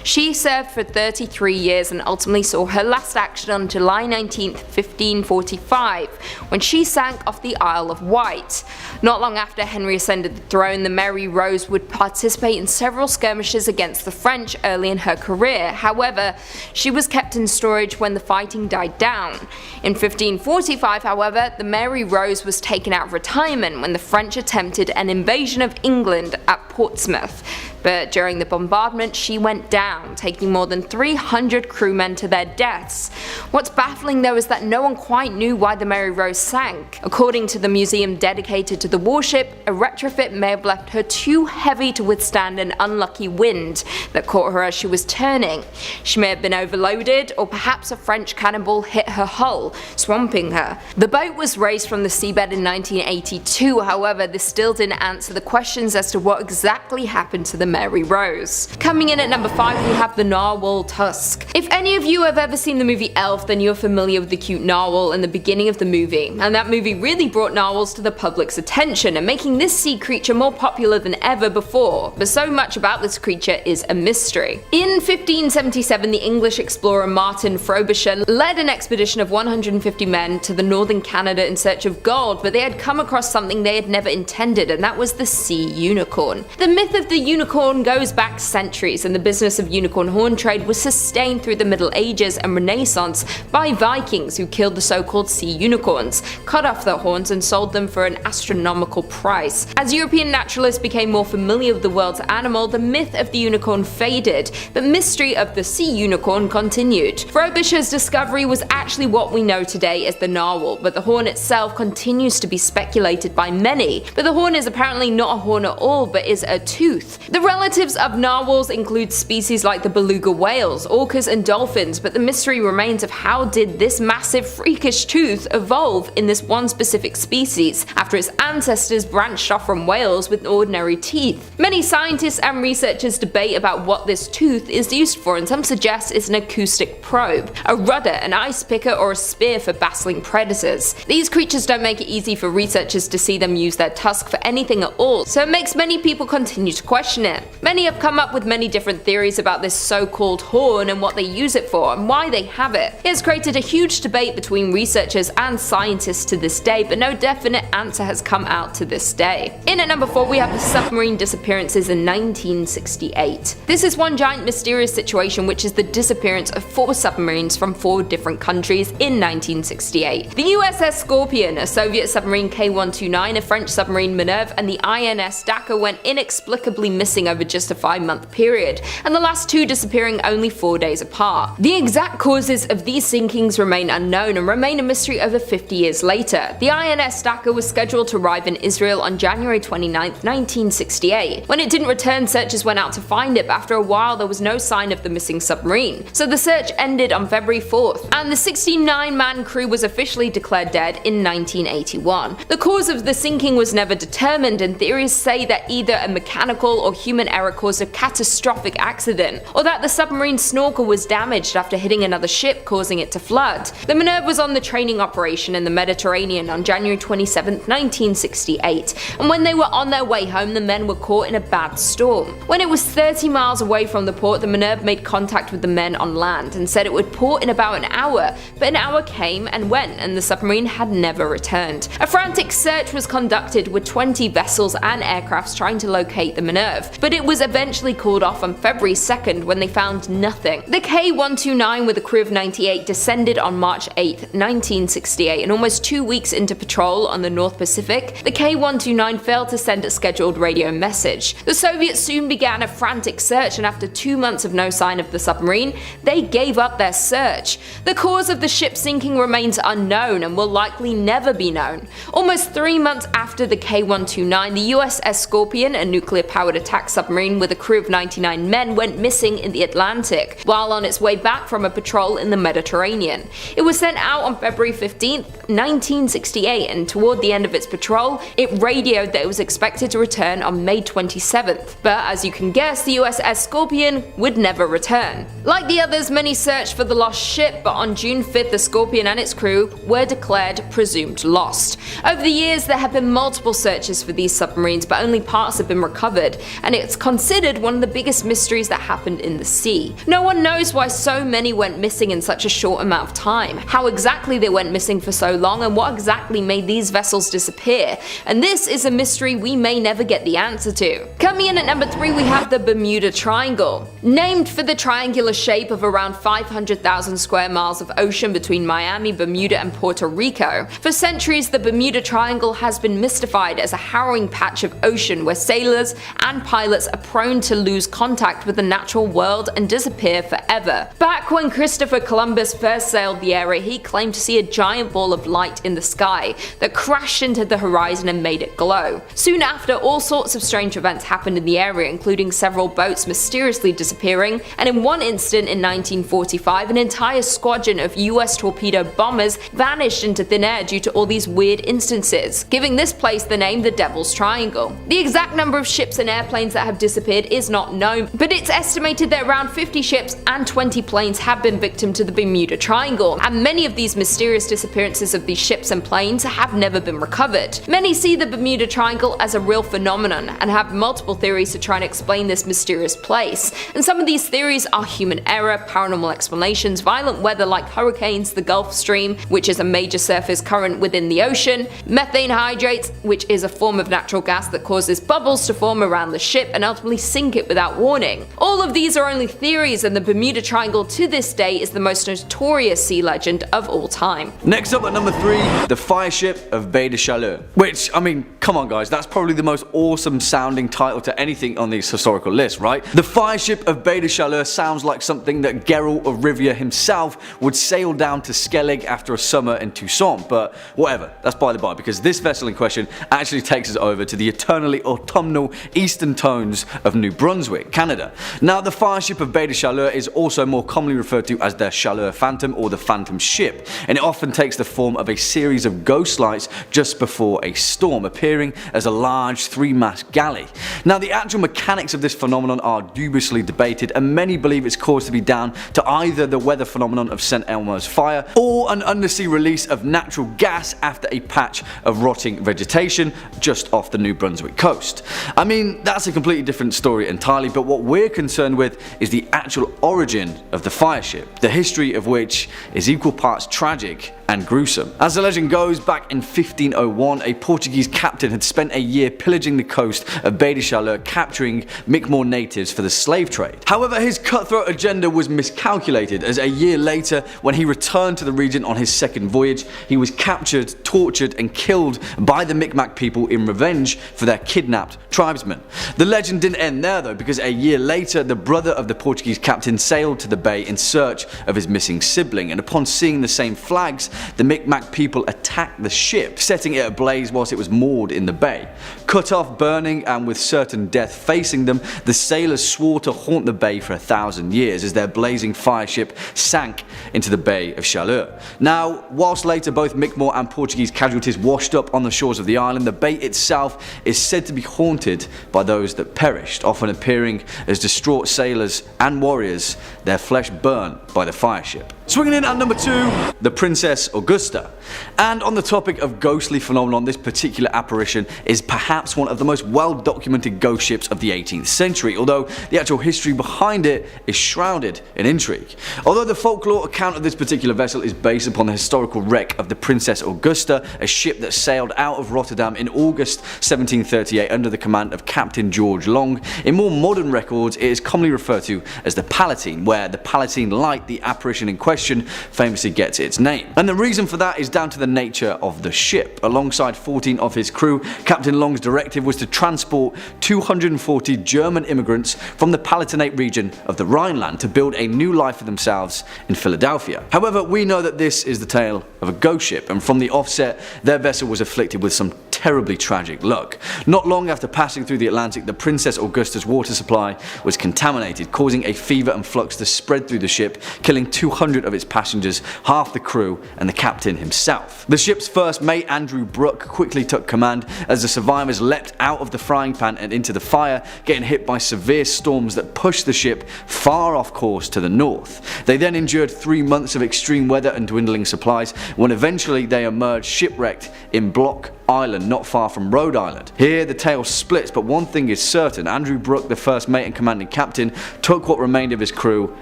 She served for 33 years and ultimately saw her last action on July 19, 1545, when she sank off the Isle of Wight. Not long after Henry ascended the throne, the Mary Rose would participate in several skirmishes against the French early in her career. However, she was kept in storage when the fighting died down. In 1545, however, the Mary Rose was taken out of retirement when the French attempted an invasion of England at Portsmouth. But during the bombardment, she went down, taking more than 300 crewmen to their deaths. What's baffling though is that no one quite knew why the Mary Rose sank. According to the museum dedicated to the warship, a retrofit may have left her too heavy to withstand an unlucky wind that caught her as she was turning. She may have been overloaded, or perhaps a French cannonball hit her hull, swamping her. The boat was raised from the seabed in 1982, however, this still didn't answer the questions as to what exactly happened to the Mary Rose. Coming in at number 5, we have the narwhal tusk. If any of you have ever seen the movie Elf, then you're familiar with the cute narwhal in the beginning of the movie, and that movie really brought narwhals to the public's attention and making this sea creature more popular than ever before, but so much about this creature is a mystery. In 1577, the English explorer Martin Frobisher led an expedition of 150 men to the northern Canada in search of gold, but they had come across something they had never intended, and that was the sea unicorn. The myth of the unicorn goes back centuries, and the business of unicorn horn trade was sustained through the Middle Ages and Renaissance by Vikings who killed the so-called sea unicorns, cut off their horns and sold them for an astronomical price. As European naturalists became more familiar with the world's animal, the myth of the unicorn faded, but mystery of the sea unicorn continued. Frobisher's discovery was actually what we know today as the narwhal, but the horn itself continues to be speculated by many. But the horn is apparently not a horn at all, but is a tooth. The relatives of narwhals include species like the beluga whales, orcas and dolphins, but the mystery remains of how did this massive freakish tooth evolve in this one specific species after its ancestors branched off from whales with ordinary teeth. Many scientists and researchers debate about what this tooth is used for, and some suggest it's an acoustic probe, a rudder, an ice picker, or a spear for battling predators. These creatures don't make it easy for researchers to see them use their tusk for anything at all, so it makes many people continue to question it. Many have come up with many different theories about this so-called horn and what they use it for and why they have it. It has created a huge debate between researchers and scientists to this day, but no definite answer has come out to this day. In at number 4, we have the submarine disappearances in 1968. This is one giant mysterious situation, which is the disappearance of 4 submarines from 4 different countries in 1968. The USS Scorpion, a Soviet submarine K-129, a French submarine Minerve, and the INS Dakar went inexplicably missing over just a 5-month period, and the last 2 disappearing only 4 days apart. The exact causes of these sinkings remain unknown and remain a mystery over 50 years later. The INS Dakar was scheduled to arrive in Israel on January 29, 1968. When it didn't return, searchers went out to find it, but after a while there was no sign of the missing submarine. So the search ended on February 4th, and the 69-man crew was officially declared dead in 1981. The cause of the sinking was never determined, and theories say that either a mechanical or human error caused a catastrophic accident, or that the submarine snorkel was damaged after hitting another ship, causing it to flood. The Minerve was on the training operation in the Mediterranean on January 27, 1968, and when they were on their way home, the men were caught in a bad storm. When it was 30 miles away from the port, the Minerve made contact with the men on land and said it would port in about an hour, but an hour came and went, and the submarine had never returned. A frantic search was conducted with 20 vessels and aircrafts trying to locate the Minerve, but it was eventually called off on February 2nd when they found nothing. The K-129 with a crew of 98 descended on March 8, 1968, and almost 2 weeks into patrol on the North Pacific, the K-129 failed to send a scheduled radio message. The Soviets soon began a frantic search, and after 2 months of no sign of the submarine, they gave up their search. The cause of the ship sinking remains unknown and will likely never be known. Almost 3 months after the K-129, the USS Scorpion, a nuclear-powered attack submarine with a crew of 99 men, went missing in the Atlantic while on its way back from a patrol in the Mediterranean. It was sent out on February 15, 1968, and toward the end of its patrol, it radioed that it was expected to return on May 27th. But as you can guess, the USS Scorpion would never return. Like the others, many searched for the lost ship, but on June 5th, the Scorpion and its crew were declared presumed lost. Over the years, there have been multiple searches for these submarines, but only parts have been recovered, and it's considered one of the biggest mysteries that happened in the sea. No one knows why so many went missing in such a short amount of time, how exactly they went missing for so long, and what exactly made these vessels disappear. And this is a mystery we may never get the answer to. Coming in at number 3, we have the Bermuda Triangle. Named for the triangular shape of around 500,000 square miles of ocean between Miami, Bermuda, and Puerto Rico, for centuries the Bermuda Triangle has been mystified as a harrowing patch of ocean where sailors and pilots are prone to lose contact with the natural world and disappear forever. Back when Christopher Columbus first sailed the area, he claimed to see a giant ball of light in the sky that crashed into the horizon and made it glow. Soon after, all sorts of strange events happened in the area, including several boats mysteriously disappearing, and in one incident in 1945, an entire squadron of US torpedo bombers vanished into thin air due to all these weird instances, giving this place the name the Devil's Triangle. The exact number of ships and airplanes that have disappeared is not known, but it's estimated that around 50 ships and 20 planes have been victim to the Bermuda Triangle, and many of these mysterious disappearances of these ships and planes have never been recovered. Many see the Bermuda Triangle as a real phenomenon and have multiple theories to try and explain this mysterious place, and some of these theories are human error, paranormal explanations, violent weather like hurricanes, the Gulf Stream, which is a major surface current within the ocean, methane hydrates, which is a form of natural gas that causes bubbles to form around the ship and ultimately sink it without warning. All of these are only theories, and the Bermuda Triangle to this day is the most notorious sea legend of all time. Next up at number 3, the fire ship of Baie de Chaleur. Which, I mean, come on guys, that's probably the most awesome sounding title to anything on these historical lists, right? The fire ship of Baie de Chaleur sounds like something that Geralt of Rivia himself would sail down to Skellig after a summer in Toussaint, but whatever, that's by the by, because this vessel in question actually takes us over to the eternally autumnal eastern tones of New Brunswick, Canada. Now, the fire ship of Baie de Chaleur is also more commonly referred to as the Chaleur Phantom or the Phantom Ship, and it often takes the form of a series of ghost lights just before a storm, appearing as a large 3-mast galley. Now, the actual mechanics of this phenomenon are dubiously debated, and many believe it's caused to be down to either the weather phenomenon of St. Elmo's fire or an undersea release of natural gas after a patch of rotting vegetation just off the New Brunswick coast. I mean, that's a completely different story entirely, but what we're concerned with is the actual origin of the fire ship, the history of which is equal parts tragic and gruesome. As the legend goes, back in 1501, a Portuguese captain had spent a year pillaging the coast of Baie de Chaleur, capturing Mi'kmaq natives for the slave trade. However, his cutthroat agenda was miscalculated, as a year later, when he returned to the region on his second voyage, he was captured, tortured, and killed by the Mi'kmaq people in revenge for their kidnapped tribesmen. The legend didn't end there though, because a year later, the brother of the Portuguese captain sailed to the bay in search of his missing sibling, and upon seeing the same flags, the Mi'kmaq people attacked the ship, setting it ablaze whilst it was moored in the bay. Cut off, burning, and with certain death facing them, the sailors swore to haunt the bay for 1,000 years as their blazing fire ship sank into the Bay of Chaleur. Now, whilst later both Mi'kmaq and Portuguese casualties washed up on the shores of the island, the bay itself is said to be haunted by those that perished, often appearing as distraught sailors and warriors, their flesh burned by the fire ship. Swinging in at number 2, the Princess Augusta. And on the topic of ghostly phenomenon, this particular apparition is perhaps one of the most well documented ghost ships of the 18th century, although the actual history behind it is shrouded in intrigue. Although the folklore account of this particular vessel is based upon the historical wreck of the Princess Augusta, a ship that sailed out of Rotterdam in August 1738 under the command of Captain George Long, in more modern records it is commonly referred to as the Palatine, where the Palatine Light, the apparition in question, famously gets its name. And the reason for that is down to the nature of the ship. Alongside 14 of his crew, Captain Long's directive was to transport 240 German immigrants from the Palatinate region of the Rhineland to build a new life for themselves in Philadelphia. However, we know that this is the tale of a ghost ship, and from the offset, their vessel was afflicted with some terribly tragic luck. Not long after passing through the Atlantic, the Princess Augusta's water supply was contaminated, causing a fever and flux to spread through the ship, killing 200 of its passengers, half the crew, and the captain himself. The ship's first mate, Andrew Brooke, quickly took command as the survivors leapt out of the frying pan and into the fire, getting hit by severe storms that pushed the ship far off course to the north. They then endured 3 months of extreme weather and dwindling supplies, when eventually they emerged shipwrecked in Block Island, not far from Rhode Island. Here the tale splits, but one thing is certain: Andrew Brooke, the first mate and commanding captain, took what remained of his crew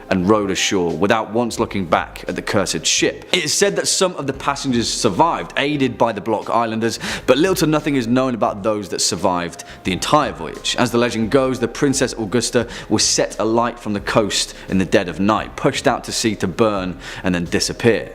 and rowed ashore without once looking back at the cursed ship. It is said that some of the passengers survived, aided by the Block Islanders, but little to nothing is known about those that survived the entire voyage. As the legend goes, the Princess Augusta was set alight from the coast in the dead of night, pushed out to sea to burn and then disappear.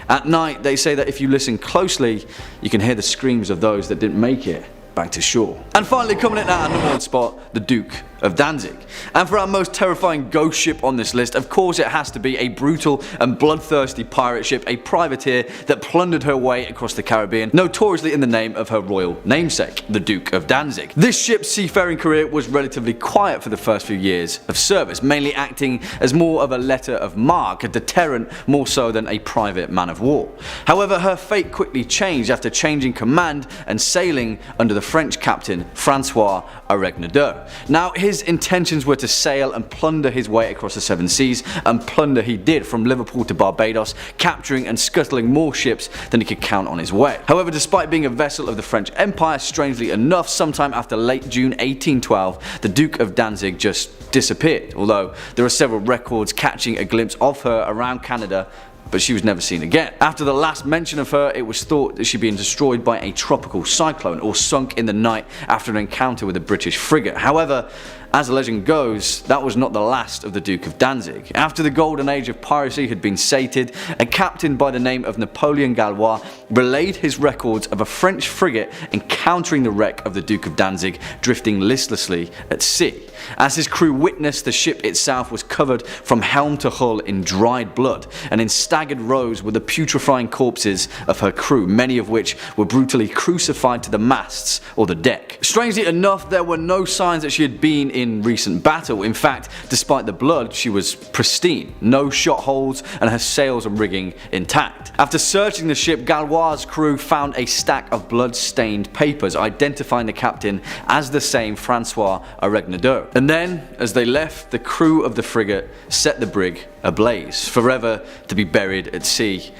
At night, they say that if you listen closely, you can hear the screams of those that didn't make it back to shore. And finally, coming in at our number 1 spot, the Duke of Danzig. And for our most terrifying ghost ship on this list, of course it has to be a brutal and bloodthirsty pirate ship, a privateer that plundered her way across the Caribbean, notoriously in the name of her royal namesake, the Duke of Danzig. This ship's seafaring career was relatively quiet for the first few years of service, mainly acting as more of a letter of marque, a deterrent more so than a private man of war. However, her fate quickly changed after changing command and sailing under the French captain Francois Ourang Medan. Now, his intentions were to sail and plunder his way across the 7 seas, and plunder he did from Liverpool to Barbados, capturing and scuttling more ships than he could count on his way. However, despite being a vessel of the French Empire, strangely enough, sometime after late June 1812, the Duke of Danzig just disappeared, although there are several records catching a glimpse of her around Canada, but she was never seen again. After the last mention of her, it was thought that she'd been destroyed by a tropical cyclone or sunk in the night after an encounter with a British frigate. However, as the legend goes, that was not the last of the Duke of Danzig. After the golden age of piracy had been sated, a captain by the name of Napoleon Gallois relayed his records of a French frigate encountering the wreck of the Duke of Danzig drifting listlessly at sea. As his crew witnessed, the ship itself was covered from helm to hull in dried blood, and in staggered rows were the putrefying corpses of her crew, many of which were brutally crucified to the masts or the deck. Strangely enough, there were no signs that she had been in recent battle. In fact, despite the blood, she was pristine, no shot holes, and her sails and rigging intact. After searching the ship, Gallois' crew found a stack of blood-stained papers identifying the captain as the same Francois Ourang Medan. And then, as they left, the crew of the frigate set the brig ablaze, forever to be buried at sea,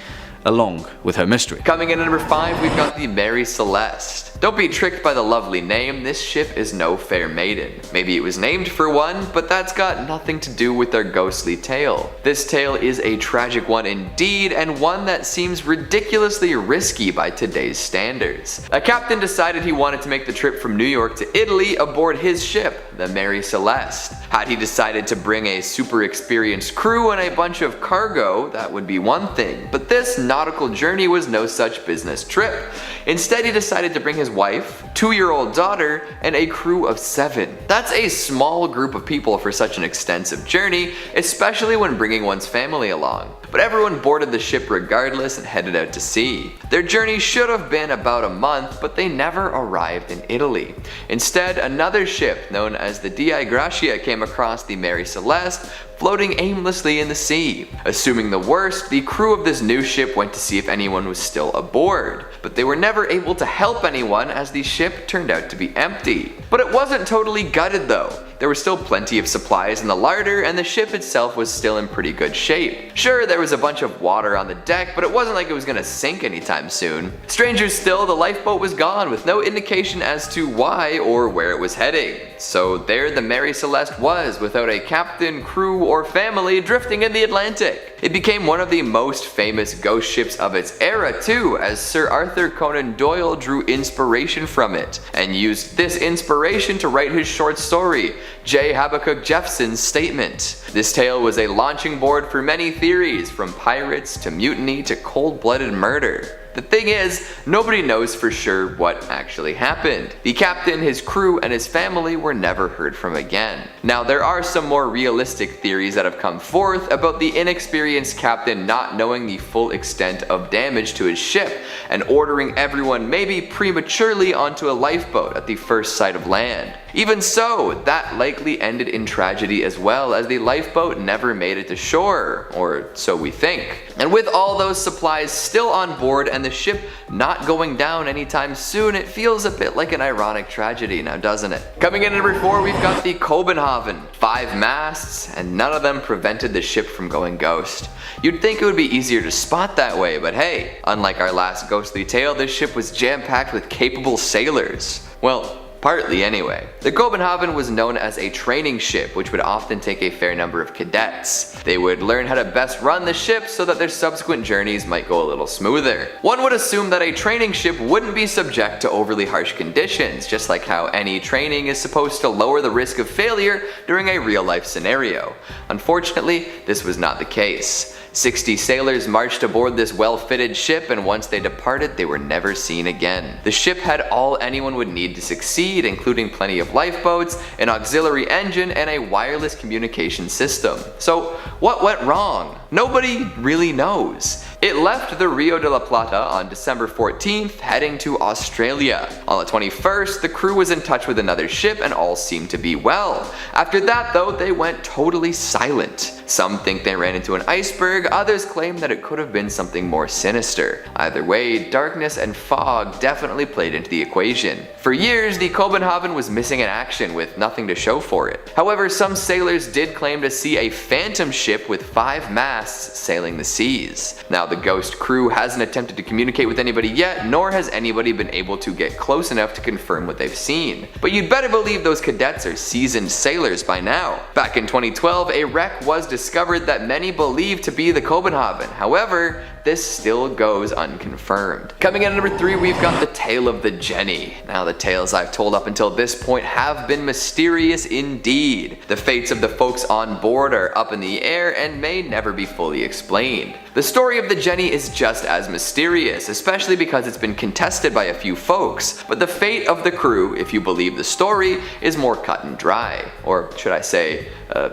along with her mystery. Coming in at number 5, we've got the Mary Celeste. Don't be tricked by the lovely name, this ship is no fair maiden. Maybe it was named for one, but that's got nothing to do with their ghostly tale. This tale is a tragic one indeed, and one that seems ridiculously risky by today's standards. A captain decided he wanted to make the trip from New York to Italy aboard his ship, the Mary Celeste. Had he decided to bring a super experienced crew and a bunch of cargo, that would be one thing, but this nautical journey was no such business trip. Instead, he decided to bring his wife, 2-year-old daughter, and a crew of 7. That's a small group of people for such an extensive journey, especially when bringing one's family along. But everyone boarded the ship regardless and headed out to sea. Their journey should have been about a month, but they never arrived in Italy. Instead, another ship known as the Dei Gracia came across the Mary Celeste, floating aimlessly in the sea. Assuming the worst, the crew of this new ship went to see if anyone was still aboard, but they were never able to help anyone as the ship turned out to be empty. But it wasn't totally gutted though. There was still plenty of supplies in the larder, and the ship itself was still in pretty good shape. Sure, there was a bunch of water on the deck, but it wasn't like it was gonna sink anytime soon. Stranger still, the lifeboat was gone with no indication as to why or where it was heading. So there the Mary Celeste was, without a captain, crew, or family, drifting in the Atlantic. It became one of the most famous ghost ships of its era too, as Sir Arthur Conan Doyle drew inspiration from it, and used this inspiration to write his short story, J. Habakkuk Jeffson's Statement. This tale was a launching board for many theories, from pirates to mutiny to cold-blooded murder. The thing is, nobody knows for sure what actually happened. The captain, his crew, and his family were never heard from again. Now, there are some more realistic theories that have come forth about the inexperienced captain not knowing the full extent of damage to his ship and ordering everyone maybe prematurely onto a lifeboat at the first sight of land. Even so, that likely ended in tragedy as well, as the lifeboat never made it to shore, or so we think. And with all those supplies still on board and the ship not going down anytime soon, it feels a bit like an ironic tragedy now, doesn't it? Coming in at number 4, we've got the Kobenhavn. 5 masts, and none of them prevented the ship from going ghost. You'd think it would be easier to spot that way, but hey, unlike our last ghostly tale, this ship was jam-packed with capable sailors. Well, partly anyway. The Kobenhavn was known as a training ship, which would often take a fair number of cadets. They would learn how to best run the ship so that their subsequent journeys might go a little smoother. One would assume that a training ship wouldn't be subject to overly harsh conditions, just like how any training is supposed to lower the risk of failure during a real-life scenario. Unfortunately, this was not the case. 60 sailors marched aboard this well-fitted ship, and once they departed, they were never seen again. The ship had all anyone would need to succeed, including plenty of lifeboats, an auxiliary engine, and a wireless communication system. So what went wrong? Nobody really knows. It left the Rio de la Plata on December 14th, heading to Australia. On the 21st, the crew was in touch with another ship and all seemed to be well. After that though, they went totally silent. Some think they ran into an iceberg, others claim that it could have been something more sinister. Either way, darkness and fog definitely played into the equation. For years, the Kobenhavn was missing in action with nothing to show for it. However, some sailors did claim to see a phantom ship with 5 masts sailing the seas. Now, the ghost crew hasn't attempted to communicate with anybody yet, nor has anybody been able to get close enough to confirm what they've seen. But you'd better believe those cadets are seasoned sailors by now. Back in 2012, a wreck was discovered that many believe to be the Kobenhavn. However, this still goes unconfirmed. Coming in at number 3, we've got the tale of the Jenny. Now, the tales I've told up until this point have been mysterious indeed. The fates of the folks on board are up in the air and may never be fully explained. The story of the Jenny is just as mysterious, especially because it's been contested by a few folks, but the fate of the crew, if you believe the story, is more cut and dry, or should I say,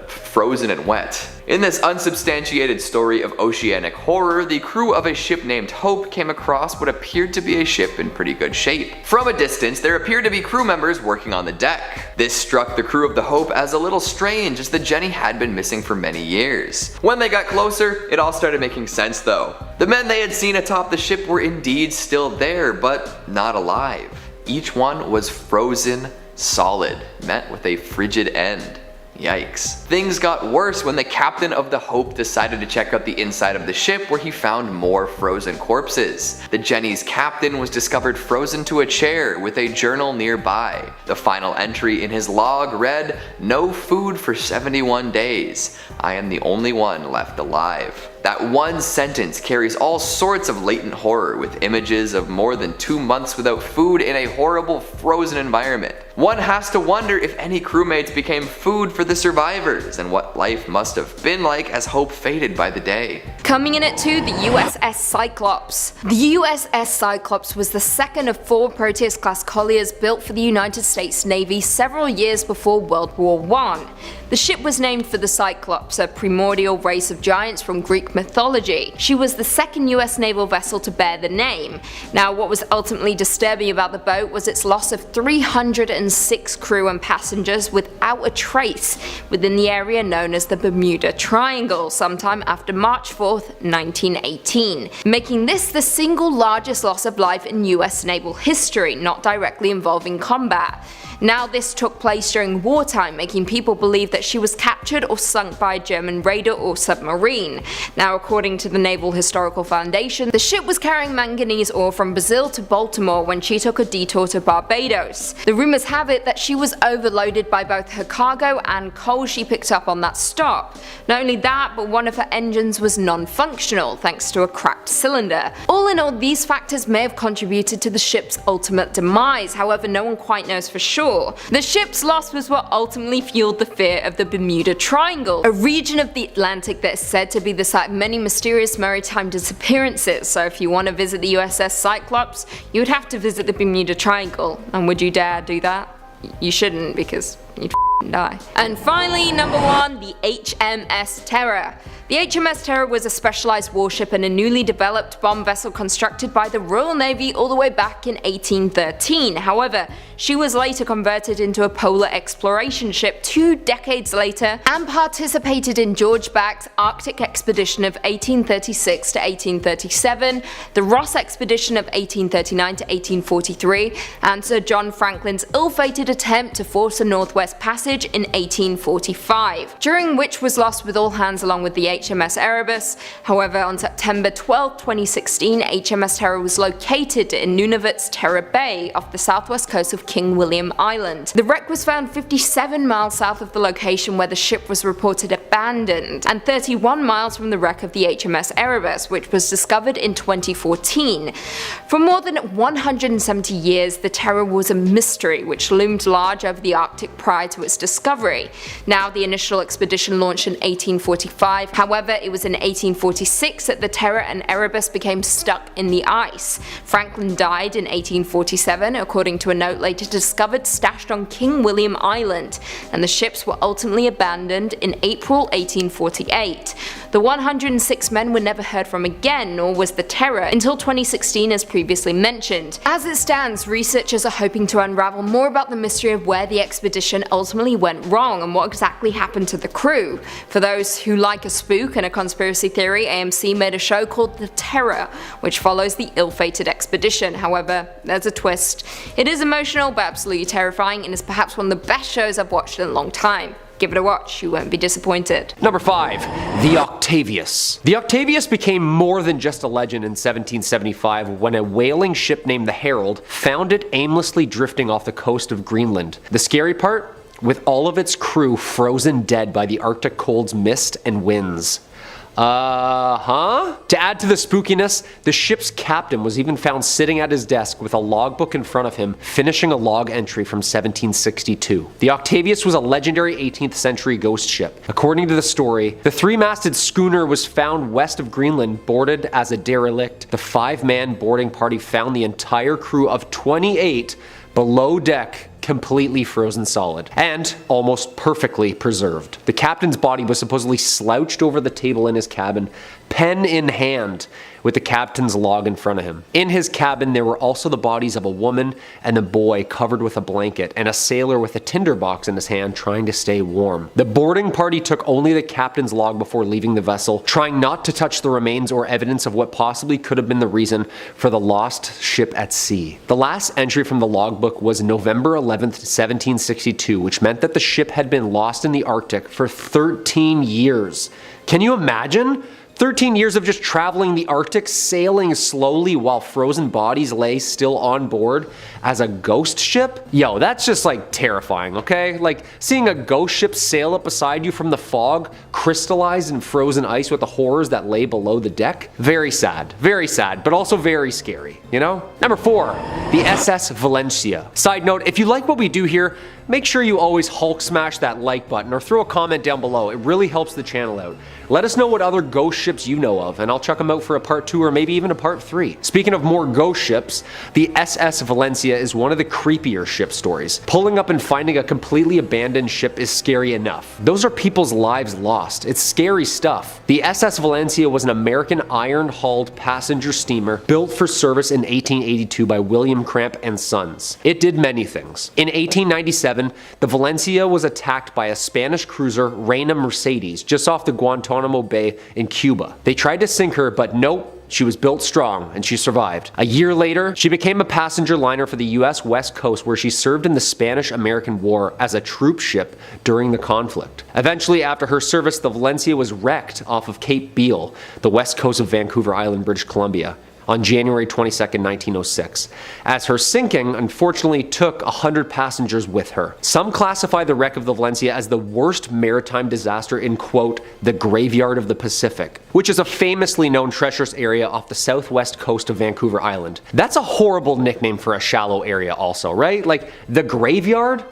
frozen and wet. In this unsubstantiated story of oceanic horror, the crew of a ship named Hope came across what appeared to be a ship in pretty good shape. From a distance, there appeared to be crew members working on the deck. This struck the crew of the Hope as a little strange, as the Jenny had been missing for many years. When they got closer, it all started making sense though. The men they had seen atop the ship were indeed still there, but not alive. Each one was frozen solid, met with a frigid end. Yikes. Things got worse when the captain of the Hope decided to check out the inside of the ship, where he found more frozen corpses. The Jenny's captain was discovered frozen to a chair with a journal nearby. The final entry in his log read, "No food for 71 days. I am the only one left alive." That one sentence carries all sorts of latent horror, with images of more than 2 months without food in a horrible frozen environment. One has to wonder if any crewmates became food for the survivors, and what life must have been like as Hope faded by the day. Coming in at 2, the USS Cyclops. The USS Cyclops was the second of 4 Proteus-class colliers built for the United States Navy several years before World War I. The ship was named for the Cyclops, a primordial race of giants from Greek mythology. She was the second US naval vessel to bear the name. Now, what was ultimately disturbing about the boat was its loss of 306 crew and passengers without a trace within the area known as the Bermuda Triangle sometime after March 4th, 1918, making this the single largest loss of life in US naval history, not directly involving combat. Now this took place during wartime, making people believe that she was captured or sunk by a German raider or submarine. Now according to the Naval Historical Foundation, the ship was carrying manganese ore from Brazil to Baltimore when she took a detour to Barbados. The rumors have it that she was overloaded by both her cargo and coal she picked up on that stop. Not only that, but one of her engines was non-functional thanks to a cracked cylinder. All in all, these factors may have contributed to the ship's ultimate demise, however no one quite knows for sure. The ship's loss was what ultimately fueled the fear of the Bermuda Triangle, a region of the Atlantic that is said to be the site of many mysterious maritime disappearances. So if you want to visit the USS Cyclops, you would have to visit the Bermuda Triangle. And would you dare do that? You shouldn't, because you'd die. And finally, number 1, the HMS Terror. The HMS Terror was a specialized warship and a newly developed bomb vessel constructed by the Royal Navy all the way back in 1813. However, she was later converted into a polar exploration ship 2 decades later and participated in George Back's Arctic expedition of 1836 to 1837, the Ross expedition of 1839 to 1843, and Sir John Franklin's ill-fated attempt to force a northwest passage in 1845, during which was lost with all hands along with the HMS Arabus. However, on September 12, 2016, HMS Terror was located in Nunavut's Terror Bay off the southwest coast of King William Island. The wreck was found 57 miles south of the location where the ship was reported abandoned, and 31 miles from the wreck of the HMS Arabus, which was discovered in 2014. For more than 170 years, the Terror was a mystery which loomed large over the Arctic prior to its discovery. Now, the initial expedition launched in 1845. However, it was in 1846 that the Terror and Erebus became stuck in the ice. Franklin died in 1847, according to a note later discovered stashed on King William Island, and the ships were ultimately abandoned in April 1848. The 106 men were never heard from again, nor was the Terror, until 2016 as previously mentioned. As it stands, researchers are hoping to unravel more about the mystery of where the expedition ultimately went wrong and what exactly happened to the crew. For those who like a spook and a conspiracy theory, AMC made a show called The Terror, which follows the ill-fated expedition. However, there's a twist. It is emotional but absolutely terrifying, and is perhaps one of the best shows I've watched in a long time. Give it a watch, you won't be disappointed. Number 5. The Octavius. The Octavius became more than just a legend in 1775 when a whaling ship named the Herald found it aimlessly drifting off the coast of Greenland. The scary part? With all of its crew frozen dead by the Arctic cold's mist and winds. To add to the spookiness, the ship's captain was even found sitting at his desk with a logbook in front of him, finishing a log entry from 1762. The Octavius was a legendary 18th century ghost ship. According to the story, the 3-masted schooner was found west of Greenland, boarded as a derelict. The 5-man boarding party found the entire crew of 28 below deck, completely frozen solid, and almost perfectly preserved. The captain's body was supposedly slouched over the table in his cabin, pen in hand, with the captain's log in front of him. In his cabin there were also the bodies of a woman and a boy covered with a blanket, and a sailor with a tinderbox in his hand trying to stay warm. The boarding party took only the captain's log before leaving the vessel, trying not to touch the remains or evidence of what possibly could have been the reason for the lost ship at sea. The last entry from the logbook was November 11th, 1762, which meant that the ship had been lost in the Arctic for 13 years. Can you imagine? 13 years of just traveling the Arctic, sailing slowly while frozen bodies lay still on board as a ghost ship? Yo, that's just like terrifying, okay? Like seeing a ghost ship sail up beside you from the fog, crystallized in frozen ice with the horrors that lay below the deck. Very sad, but also very scary, you know? Number 4, the SS Valencia. Side note, if you like what we do here, make sure you always Hulk smash that like button or throw a comment down below. It really helps the channel out. Let us know what other ghost ships you know of, and I'll check them out for a part 2 or maybe even a part 3. Speaking of more ghost ships, the SS Valencia is one of the creepier ship stories. Pulling up and finding a completely abandoned ship is scary enough. Those are people's lives lost. It's scary stuff. The SS Valencia was an American iron-hulled passenger steamer built for service in 1882 by William Cramp and Sons. It did many things. In 1897, the Valencia was attacked by a Spanish cruiser, Reina Mercedes, just off the Guantanamo Bay in Cuba. They tried to sink her, but nope, She was built strong, and she survived. A year later, she became a passenger liner for the US West Coast, where she served in the Spanish-American War as a troop ship during the conflict. Eventually, after her service, the Valencia was wrecked off of Cape Beale, the west coast of Vancouver Island, British Columbia, on January 22, 1906, as her sinking unfortunately took 100 passengers with her. Some classify the wreck of the Valencia as the worst maritime disaster in, quote, the graveyard of the Pacific, which is a famously known treacherous area off the southwest coast of Vancouver Island. That's a horrible nickname for a shallow area also, right? Like, the graveyard?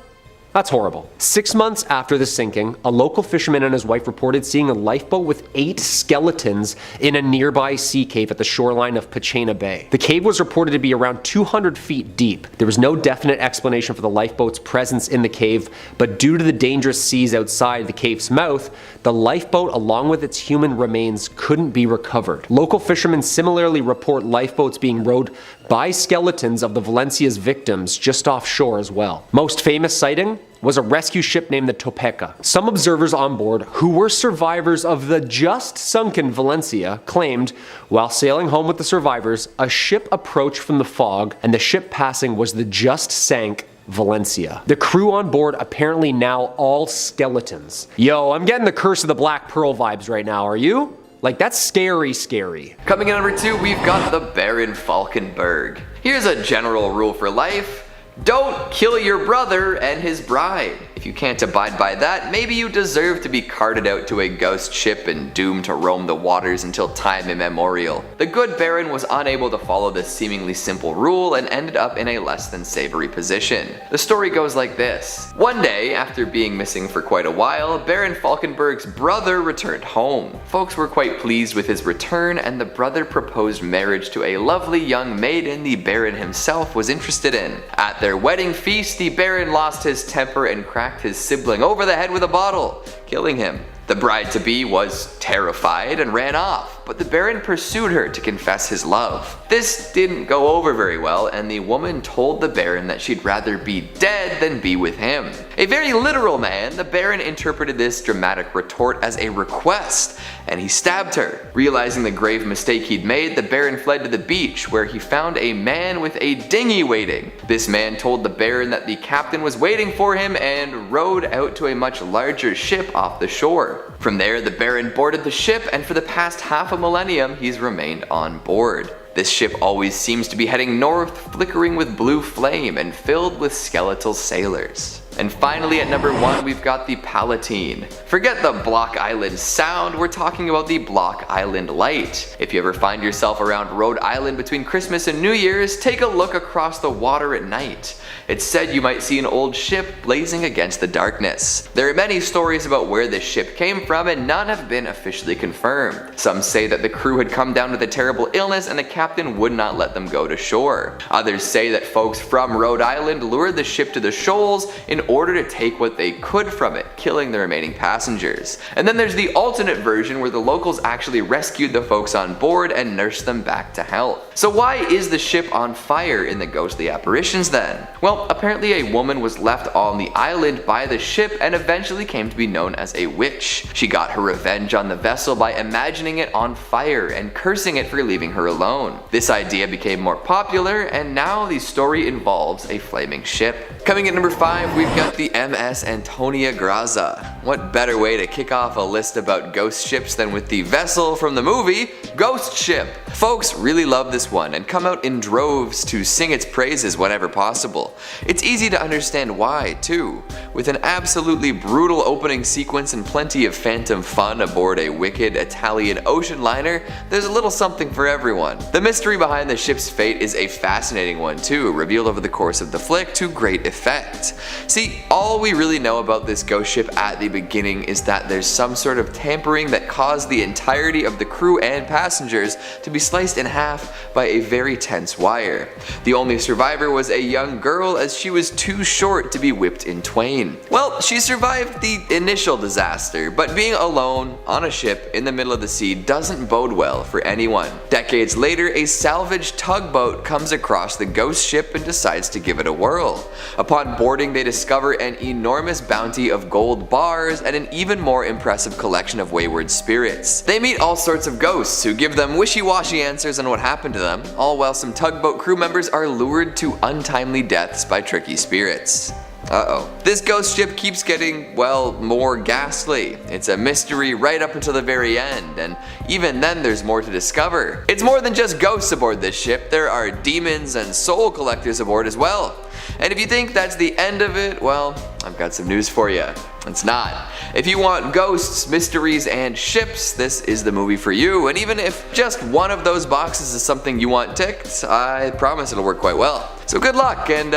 That's horrible. 6 months after the sinking, a local fisherman and his wife reported seeing a lifeboat with 8 skeletons in a nearby sea cave at the shoreline of Pachena Bay. The cave was reported to be around 200 feet deep. There was no definite explanation for the lifeboat's presence in the cave, but due to the dangerous seas outside the cave's mouth, the lifeboat along with its human remains couldn't be recovered. Local fishermen similarly report lifeboats being rowed by skeletons of the Valencia's victims just offshore as well. Most famous sighting was a rescue ship named the Topeka. Some observers on board, who were survivors of the just sunken Valencia, claimed, while sailing home with the survivors, a ship approached from the fog, and the ship passing was the just sank Valencia. The crew on board apparently now all skeletons. Yo, I'm getting the Curse of the Black Pearl vibes right now, are you? Like, that's scary. Coming in number 2, we've got the Baron Falenberg. Here's a general rule for life. Don't kill your brother and his bride. If you can't abide by that, maybe you deserve to be carted out to a ghost ship and doomed to roam the waters until time immemorial. The good Baron was unable to follow this seemingly simple rule and ended up in a less than savory position. The story goes like this. One day, after being missing for quite a while, Baron Falenberg's brother returned home. Folks were quite pleased with his return, and the brother proposed marriage to a lovely young maiden the Baron himself was interested in. At their wedding feast, the Baron lost his temper and cracked his sibling over the head with a bottle, killing him. The bride-to-be was terrified and ran off, but the Baron pursued her to confess his love. This didn't go over very well, and the woman told the Baron that she'd rather be dead than be with him. A very literal man, the Baron interpreted this dramatic retort as a request, and he stabbed her. Realizing the grave mistake he'd made, the Baron fled to the beach, where he found a man with a dinghy waiting. This man told the Baron that the captain was waiting for him and rowed out to a much larger ship off the shore. From there, the Baron boarded the ship, and for the past half a millennium, he's remained on board. This ship always seems to be heading north, flickering with blue flame and filled with skeletal sailors. And finally at number 1, we've got the Palatine. Forget the Block Island sound, we're talking about the Block Island light. If you ever find yourself around Rhode Island between Christmas and New Year's, take a look across the water at night. It's said you might see an old ship blazing against the darkness. There are many stories about where this ship came from, and none have been officially confirmed. Some say that the crew had come down with a terrible illness and the captain would not let them go to shore. Others say that folks from Rhode Island lured the ship to the shoals in order to take what they could from it, killing the remaining passengers. And then there's the alternate version where the locals actually rescued the folks on board and nursed them back to health. So why is the ship on fire in the ghostly apparitions then? Well, apparently a woman was left on the island by the ship and eventually came to be known as a witch. She got her revenge on the vessel by imagining it on fire and cursing it for leaving her alone. This idea became more popular, and now the story involves a flaming ship. Coming in number 5, we've got the MS Antonia Graza. What better way to kick off a list about ghost ships than with the vessel from the movie Ghost Ship? Folks really love this one and come out in droves to sing its praises whenever possible. It's easy to understand why, too. With an absolutely brutal opening sequence and plenty of phantom fun aboard a wicked Italian ocean liner, there's a little something for everyone. The mystery behind the ship's fate is a fascinating one too, revealed over the course of the flick to great effect. See, all we really know about this ghost ship at the beginning is that there's some sort of tampering that caused the entirety of the crew and passengers to be sliced in half by a very tense wire. The only survivor was a young girl, as she was too short to be whipped in twain. Well, she survived the initial disaster, but being alone on a ship in the middle of the sea doesn't bode well for anyone. Decades later, a salvaged tugboat comes across the ghost ship and decides to give it a whirl. Upon boarding, they discover an enormous bounty of gold bars stars, and an even more impressive collection of wayward spirits. They meet all sorts of ghosts who give them wishy-washy answers on what happened to them, all while some tugboat crew members are lured to untimely deaths by tricky spirits. Uh-oh. This ghost ship keeps getting, well, more ghastly. It's a mystery right up until the very end, and even then there's more to discover. It's more than just ghosts aboard this ship, there are demons and soul collectors aboard as well. And if you think that's the end of it, well, I've got some news for you. It's not. If you want ghosts, mysteries, and ships, this is the movie for you, and even if just one of those boxes is something you want ticked, I promise it'll work quite well. So good luck, and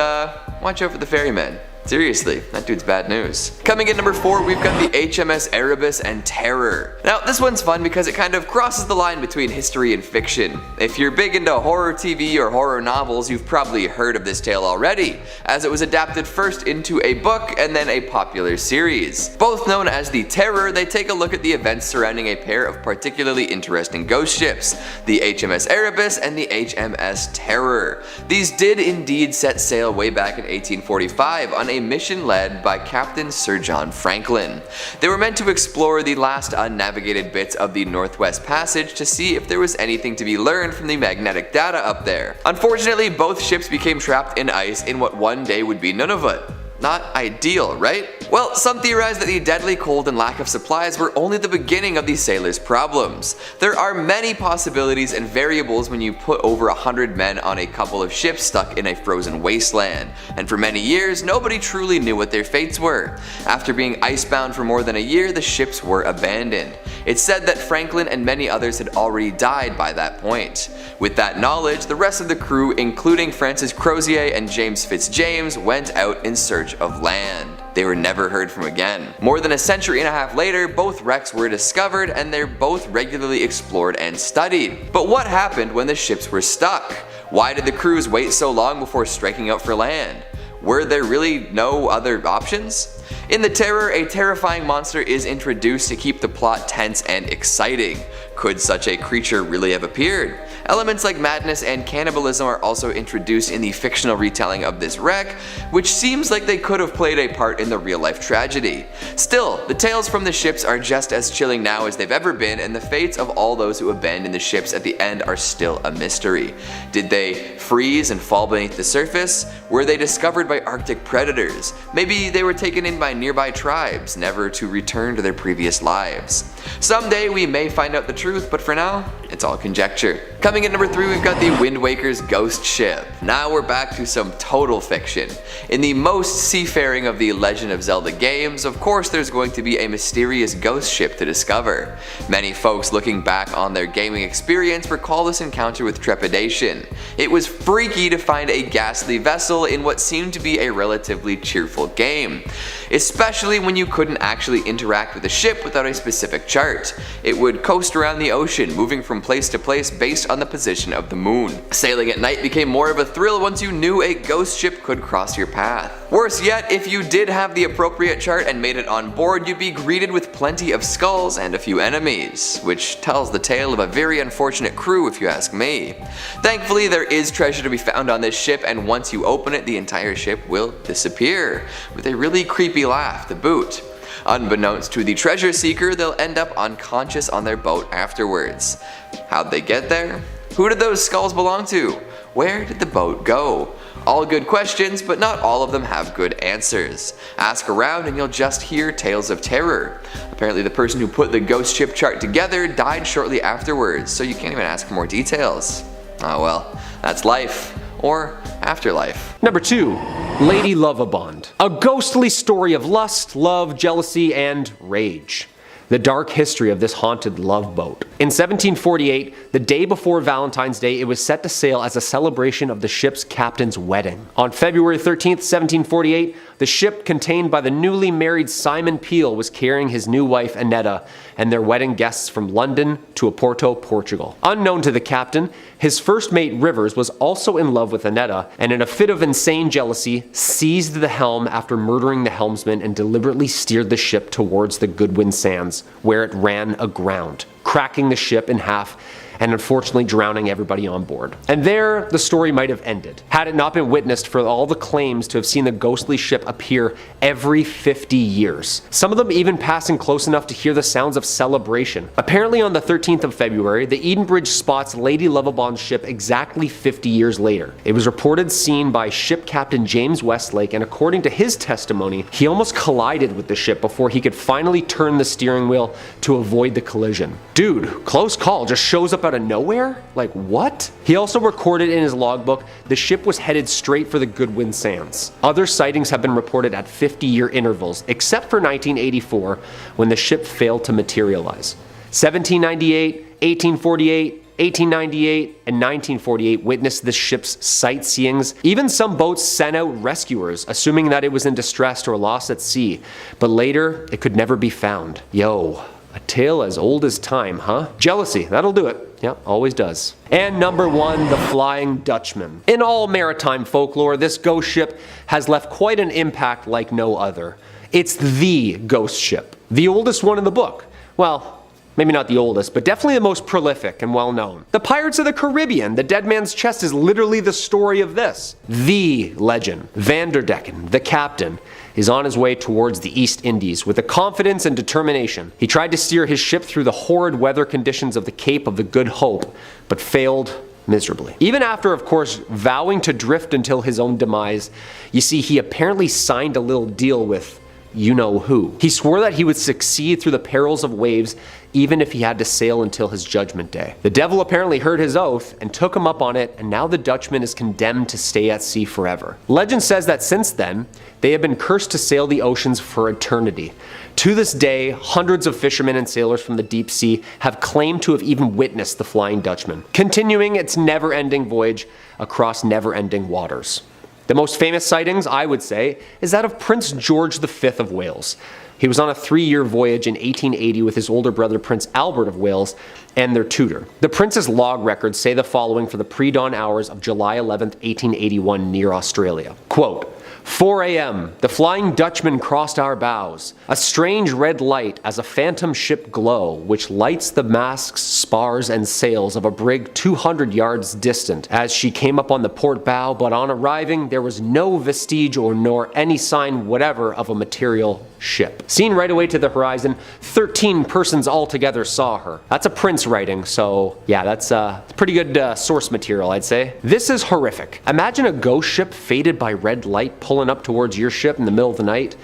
watch out for the ferryman. Seriously, that dude's bad news. Coming in number 4, we've got the HMS Arabus and Terror. Now, this one's fun because it kind of crosses the line between history and fiction. If you're big into horror TV or horror novels, you've probably heard of this tale already, as it was adapted first into a book and then a popular series. Both known as the Terror, they take a look at the events surrounding a pair of particularly interesting ghost ships, the HMS Arabus and the HMS Terror. These did indeed set sail way back in 1845 on a mission led by Captain Sir John Franklin. They were meant to explore the last unnavigated bits of the Northwest Passage to see if there was anything to be learned from the magnetic data up there. Unfortunately, both ships became trapped in ice in what one day would be Nunavut. Not ideal, right? Well, some theorize that the deadly cold and lack of supplies were only the beginning of these sailors' problems. There are many possibilities and variables when you put over 100 men on a couple of ships stuck in a frozen wasteland, and for many years, nobody truly knew what their fates were. After being icebound for more than a year, the ships were abandoned. It's said that Franklin and many others had already died by that point. With that knowledge, the rest of the crew, including Francis Crozier and James Fitzjames, went out in search of land. They were never heard from again. More than a century and a half later, both wrecks were discovered and they're both regularly explored and studied. But what happened when the ships were stuck? Why did the crews wait so long before striking out for land? Were there really no other options? In The Terror, a terrifying monster is introduced to keep the plot tense and exciting. Could such a creature really have appeared? Elements like madness and cannibalism are also introduced in the fictional retelling of this wreck, which seems like they could have played a part in the real-life tragedy. Still, the tales from the ships are just as chilling now as they've ever been, and the fates of all those who abandoned the ships at the end are still a mystery. Did they freeze and fall beneath the surface? Were they discovered by Arctic predators? Maybe they were taken in by nearby tribes, never to return to their previous lives. Someday we may find out the truth, but for now, it's all conjecture. Coming in number 3, we've got the Wind Waker's ghost ship. Now we're back to some total fiction. In the most seafaring of the Legend of Zelda games, of course there's going to be a mysterious ghost ship to discover. Many folks looking back on their gaming experience recall this encounter with trepidation. It was freaky to find a ghastly vessel in what seemed to be a relatively cheerful game, especially when you couldn't actually interact with the ship without a specific chart. It would coast around the ocean, moving from place to place based on the position of the moon. Sailing at night became more of a thrill once you knew a ghost ship could cross your path. Worse yet, if you did have the appropriate chart and made it on board, you'd be greeted with plenty of skulls and a few enemies, which tells the tale of a very unfortunate crew if you ask me. Thankfully, there is treasure to be found on this ship, and once you open it, the entire ship will disappear, with a really creepy laugh to boot. Unbeknownst to the treasure seeker, they'll end up unconscious on their boat afterwards. How'd they get there? Who did those skulls belong to? Where did the boat go? All good questions, but not all of them have good answers. Ask around and you'll just hear tales of terror. Apparently the person who put the ghost ship chart together died shortly afterwards, so you can't even ask for more details. Oh well, that's life. Or afterlife. Number 2. Lady Lovibond. A ghostly story of lust, love, jealousy, and rage. The dark history of this haunted love boat. In 1748, the day before Valentine's Day, it was set to sail as a celebration of the ship's captain's wedding. On February 13th, 1748, the ship contained by the newly married Simon Peel was carrying his new wife Annetta and their wedding guests from London to Oporto, Portugal. Unknown to the captain, his first mate Rivers was also in love with Annetta, and in a fit of insane jealousy, seized the helm after murdering the helmsman and deliberately steered the ship towards the Goodwin Sands, where it ran aground, cracking the ship in half and unfortunately drowning everybody on board. And there, the story might have ended, had it not been witnessed for all the claims to have seen the ghostly ship appear every 50 years. Some of them even passing close enough to hear the sounds of celebration. Apparently on the 13th of February, the Edenbridge spots Lady Lovibond's ship exactly 50 years later. It was reported seen by ship captain James Westlake, and according to his testimony, he almost collided with the ship before he could finally turn the steering wheel to avoid the collision. Dude, close call, just shows up out of nowhere? Like, what? He also recorded in his logbook the ship was headed straight for the Goodwin Sands. Other sightings have been reported at 50-year intervals, except for 1984, when the ship failed to materialize. 1798, 1848, 1898, and 1948 witnessed this ship's sightseeings. Even some boats sent out rescuers, assuming that it was in distress or lost at sea, but later it could never be found. Yo, a tale as old as time, huh? Jealousy, that'll do it. Yeah, always does. And number 1, the Flying Dutchman. In all maritime folklore, this ghost ship has left quite an impact like no other. It's the ghost ship, the oldest one in the book. Well, maybe not the oldest, but definitely the most prolific and well known. The Pirates of the Caribbean, the Dead Man's Chest is literally the story of this. The legend, Vanderdecken, the captain, is on his way towards the East Indies with the confidence and determination. He tried to steer his ship through the horrid weather conditions of the Cape of the Good Hope, but failed miserably. Even after, of course, vowing to drift until his own demise, you see, he apparently signed a little deal with you-know-who. He swore that he would succeed through the perils of waves even if he had to sail until his judgment day. The devil apparently heard his oath and took him up on it, and now the Dutchman is condemned to stay at sea forever. Legend says that since then, they have been cursed to sail the oceans for eternity. To this day, hundreds of fishermen and sailors from the deep sea have claimed to have even witnessed the Flying Dutchman, continuing its never-ending voyage across never-ending waters. The most famous sightings, I would say, is that of Prince George V of Wales. He was on a 3-year voyage in 1880 with his older brother Prince Albert of Wales and their tutor. The prince's log records say the following for the pre-dawn hours of July 11, 1881 near Australia. Quote, 4 a.m. The Flying Dutchman crossed our bows. A strange red light as a phantom ship glow, which lights the masts, spars, and sails of a brig 200 yards distant as she came up on the port bow, but on arriving there was no vestige or nor any sign whatever of a material ship. Seen right away to the horizon, 13 persons altogether saw her. That's a prince writing, so yeah, that's pretty good source material, I'd say. This is horrific. Imagine a ghost ship faded by red light pulling up towards your ship in the middle of the night,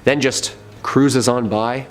then just cruises on by.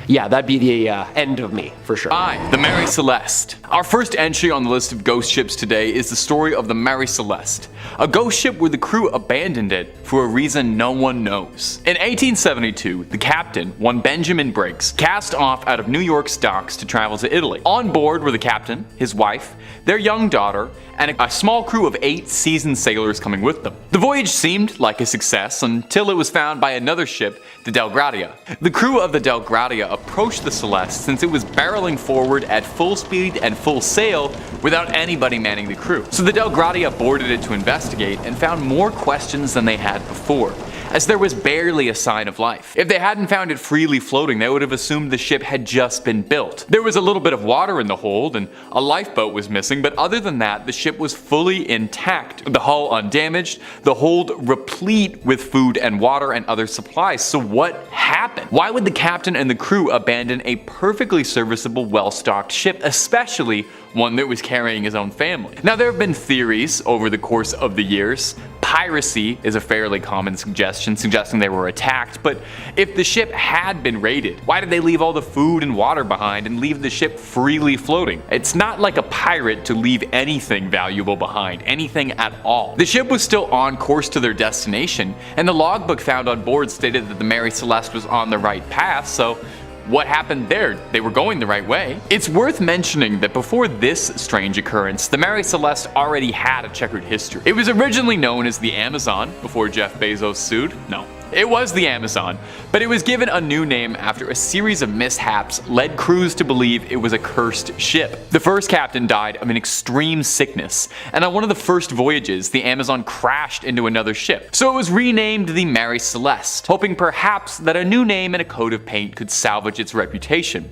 Yeah, that'd be the end of me, for sure. The Mary Celeste. Our first entry on the list of ghost ships today is the story of the Mary Celeste, a ghost ship where the crew abandoned it for a reason no one knows. In 1872, the captain, one Benjamin Briggs, cast off out of New York's docks to travel to Italy. On board were the captain, his wife, their young daughter, and a small crew of 8 seasoned sailors coming with them. The voyage seemed like a success until it was found by another ship, the Delgradia. The crew of the Delgradia approached the Celeste since it was barreling forward at full speed and full sail without anybody manning the crew. So the Delgradia boarded it to investigate and found more questions than they had before, as there was barely a sign of life. If they hadn't found it freely floating, they would have assumed the ship had just been built. There was a little bit of water in the hold and a lifeboat was missing, but other than that, the ship was fully intact. The hull undamaged, the hold replete with food and water and other supplies. So what happened? Why would the captain and the crew abandon a perfectly serviceable, well-stocked ship, especially one that was carrying his own family? Now, there have been theories over the course of the years. Piracy is a fairly common suggestion, suggesting they were attacked, but if the ship had been raided, why did they leave all the food and water behind and leave the ship freely floating? It's not like a pirate to leave anything valuable behind, anything at all. The ship was still on course to their destination, and the logbook found on board stated that the Mary Celeste was on the right path, so what happened there? They were going the right way. It's worth mentioning that before this strange occurrence, the Mary Celeste already had a checkered history. It was originally known as the Amazon before Jeff Bezos sued. No, It was the Amazon, but it was given a new name after a series of mishaps led crews to believe it was a cursed ship. The first captain died of an extreme sickness, and on one of the first voyages, the Amazon crashed into another ship. So it was renamed the Mary Celeste, hoping perhaps that a new name and a coat of paint could salvage its reputation.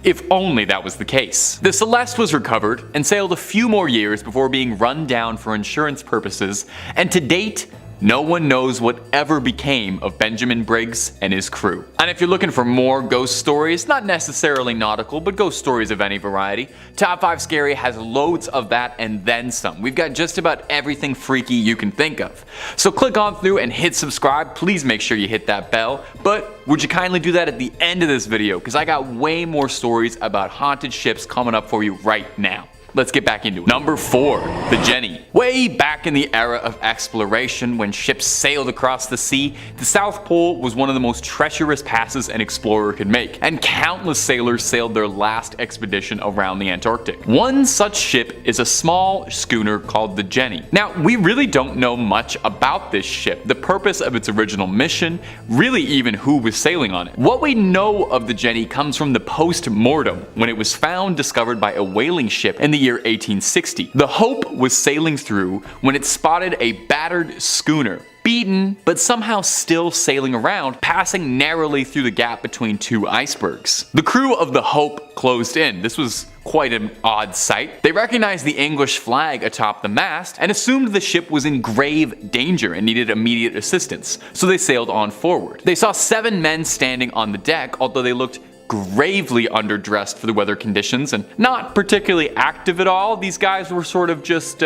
If only that was the case. The Celeste was recovered and sailed a few more years before being run down for insurance purposes, and to date, no one knows what ever became of Benjamin Briggs and his crew. And if you're looking for more ghost stories, not necessarily nautical, but ghost stories of any variety, Top 5 Scary has loads of that and then some. We've got just about everything freaky you can think of. So click on through and hit subscribe. Please make sure you hit that bell. But would you kindly do that at the end of this video, because I got way more stories about haunted ships coming up for you right now. Let's get back into it. Number 4, the Jenny. Way back in the era of exploration, when ships sailed across the sea, the South Pole was one of the most treacherous passes an explorer could make, and countless sailors sailed their last expedition around the Antarctic. One such ship is a small schooner called the Jenny. Now, we really don't know much about this ship, the purpose of its original mission, really even who was sailing on it. What we know of the Jenny comes from the post-mortem, when it was found discovered by a whaling ship in the year 1860. The Hope was sailing through when it spotted a battered schooner, beaten but somehow still sailing around, passing narrowly through the gap between two icebergs. The crew of the Hope closed in. This was quite an odd sight. They recognized the English flag atop the mast and assumed the ship was in grave danger and needed immediate assistance, so they sailed on forward. They saw 7 men standing on the deck, although they looked gravely underdressed for the weather conditions and not particularly active at all. These guys were sort of just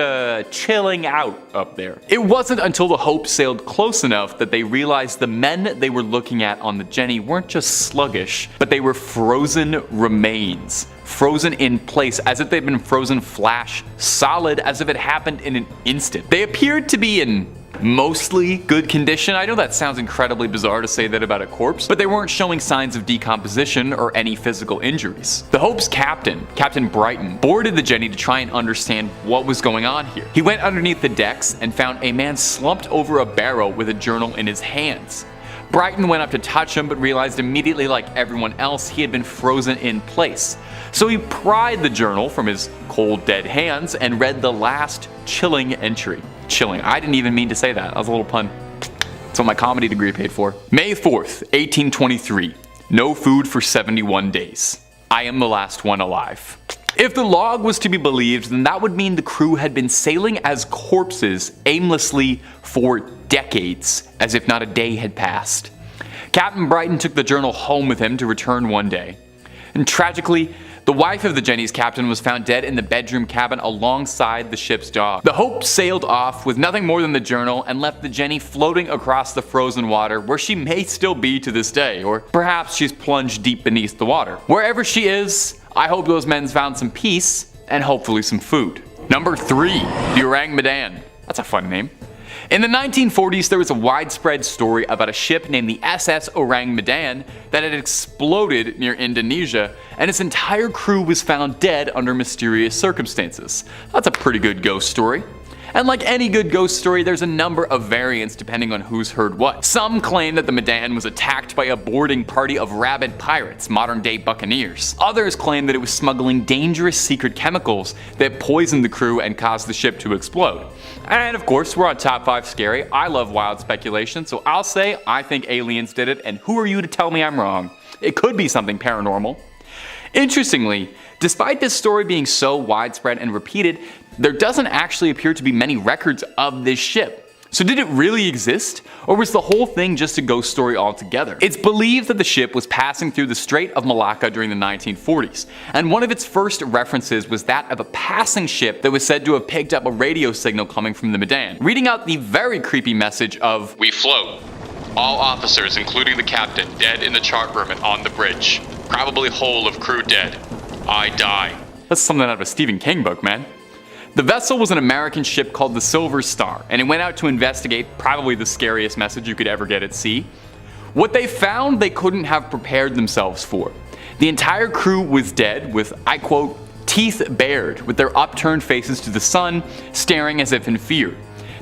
chilling out up there. It wasn't until the Hope sailed close enough that they realized the men they were looking at on the Jenny weren't just sluggish, but they were frozen remains. Frozen in place, as if they'd been frozen flash solid, as if it happened in an instant. They appeared to be in mostly good condition. I know that sounds incredibly bizarre to say that about a corpse, but they weren't showing signs of decomposition or any physical injuries. The Hope's captain, Captain Brighton, boarded the Jenny to try and understand what was going on here. He went underneath the decks and found a man slumped over a barrel with a journal in his hands. Brighton went up to touch him, but realized immediately, like everyone else, he had been frozen in place. So he pried the journal from his cold, dead hands and read the last chilling entry. Chilling. I didn't even mean to say that. That was a little pun. That's what my comedy degree paid for. May 4th, 1823. No food for 71 days. I am the last one alive. If the log was to be believed, then that would mean the crew had been sailing as corpses aimlessly for decades, as if not a day had passed. Captain Brighton took the journal home with him to return one day. And tragically, the wife of the Jenny's captain was found dead in the bedroom cabin alongside the ship's dog. The Hope sailed off with nothing more than the journal and left the Jenny floating across the frozen water, where she may still be to this day, or perhaps she's plunged deep beneath the water. Wherever she is, I hope those men found some peace and hopefully some food. Number 3, the Ourang Medan. That's a fun name. In the 1940s, there was a widespread story about a ship named the SS Ourang Medan that had exploded near Indonesia, and its entire crew was found dead under mysterious circumstances. That's a pretty good ghost story. And like any good ghost story, there's a number of variants depending on who's heard what. Some claim that the Medan was attacked by a boarding party of rabid pirates, modern-day buccaneers. Others claim that it was smuggling dangerous secret chemicals that poisoned the crew and caused the ship to explode. And of course, we're on Top 5 Scary. I love wild speculation, so I'll say I think aliens did it, and who are you to tell me I'm wrong? It could be something paranormal. Interestingly, despite this story being so widespread and repeated, there doesn't actually appear to be many records of this ship. So did it really exist? Or was the whole thing just a ghost story altogether? It's believed that the ship was passing through the Strait of Malacca during the 1940s, and one of its first references was that of a passing ship that was said to have picked up a radio signal coming from the Medan, reading out the very creepy message of, "We float. All officers, including the captain, dead in the chart room and on the bridge. Probably whole of crew dead. I die." That's something out of a Stephen King book, man. The vessel was an American ship called the Silver Star, and it went out to investigate probably the scariest message you could ever get at sea. What they found, they couldn't have prepared themselves for. The entire crew was dead with, I quote, "teeth bared, with their upturned faces to the sun, staring as if in fear.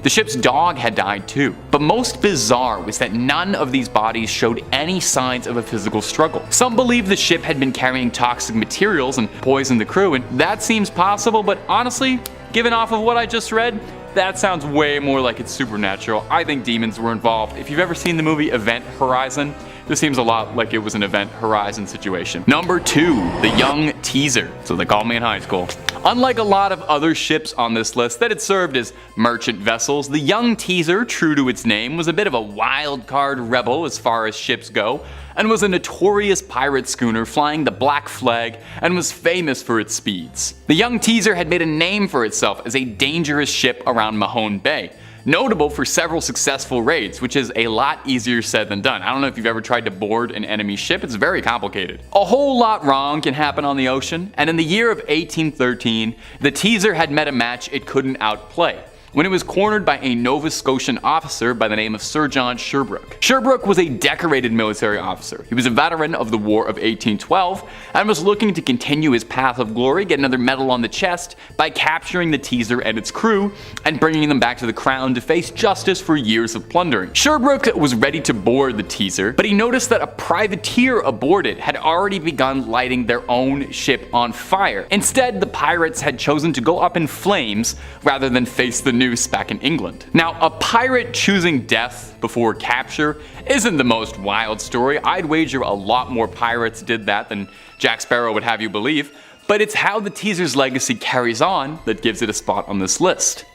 The ship's dog had died too. But most bizarre was that none of these bodies showed any signs of a physical struggle. Some believe the ship had been carrying toxic materials and poisoned the crew, and that seems possible, but honestly, given off of what I just read, that sounds way more like it's supernatural. I think demons were involved. If you've ever seen the movie Event Horizon, this seems a lot like it was an Event Horizon situation. Number 2, the Young Teaser. So they called me in high school. Unlike a lot of other ships on this list that had served as merchant vessels, the Young Teaser, true to its name, was a bit of a wild card rebel as far as ships go, and was a notorious pirate schooner flying the Black Flag and was famous for its speeds. The Young Teaser had made a name for itself as a dangerous ship around Mahone Bay, notable for several successful raids, which is a lot easier said than done. I don't know if you've ever tried to board an enemy ship, it's very complicated. A whole lot wrong can happen on the ocean, and in the year of 1813, the Teaser had met a match it couldn't outplay, when it was cornered by a Nova Scotian officer by the name of Sir John Sherbrooke. Sherbrooke was a decorated military officer. He was a veteran of the War of 1812 and was looking to continue his path of glory, get another medal on the chest, by capturing the Teaser and its crew and bringing them back to the crown to face justice for years of plundering. Sherbrooke was ready to board the Teaser, but he noticed that a privateer aboard it had already begun lighting their own ship on fire. Instead, the pirates had chosen to go up in flames rather than face the noose back in England. Now, a pirate choosing death before capture isn't the most wild story. I'd wager a lot more pirates did that than Jack Sparrow would have you believe, but it's how the Teaser's legacy carries on that gives it a spot on this list.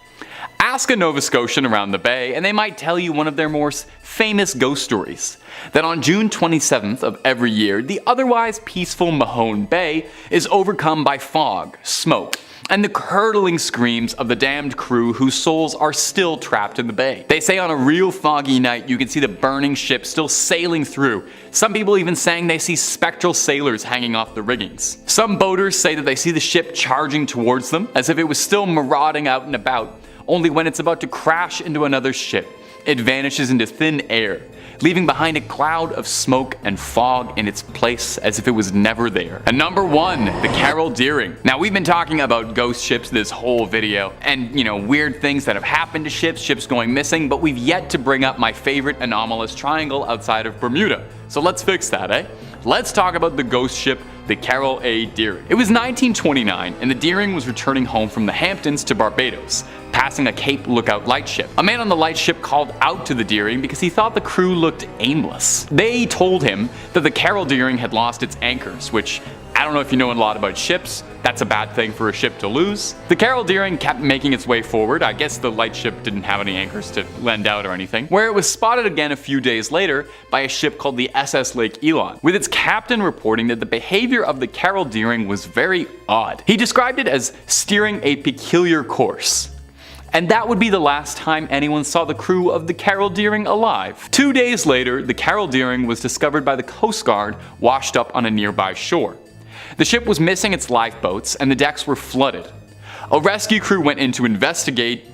Ask a Nova Scotian around the bay and they might tell you one of their more famous ghost stories, that on June 27th of every year, the otherwise peaceful Mahone Bay is overcome by fog, smoke, and the curdling screams of the damned crew whose souls are still trapped in the bay. They say on a real foggy night you can see the burning ship still sailing through. Some people even saying they see spectral sailors hanging off the riggings. Some boaters say that they see the ship charging towards them as if it was still marauding out and about, only when it's about to crash into another ship, it vanishes into thin air, leaving behind a cloud of smoke and fog in its place as if it was never there. And number 1, the Carol Deering. Now, we've been talking about ghost ships this whole video, and weird things that have happened to ships, ships going missing, but we've yet to bring up my favorite anomalous triangle outside of Bermuda. So let's fix that, eh? Let's talk about the ghost ship, the Carol A. Deering. It was 1929, and the Deering was returning home from the Hamptons to Barbados, passing a Cape Lookout lightship. A man on the lightship called out to the Deering because he thought the crew looked aimless. They told him that the Carol Deering had lost its anchors, which, I don't know if you know a lot about ships, that's a bad thing for a ship to lose. The Carol Deering kept making its way forward. I guess the lightship didn't have any anchors to lend out or anything, where it was spotted again a few days later by a ship called the SS Lake Elon, with its captain reporting that the behavior of the Carol Deering was very odd. He described it as steering a peculiar course. And that would be the last time anyone saw the crew of the Carol Deering alive. 2 days later, the Carol Deering was discovered by the Coast Guard washed up on a nearby shore. The ship was missing its lifeboats and the decks were flooded. A rescue crew went in to investigate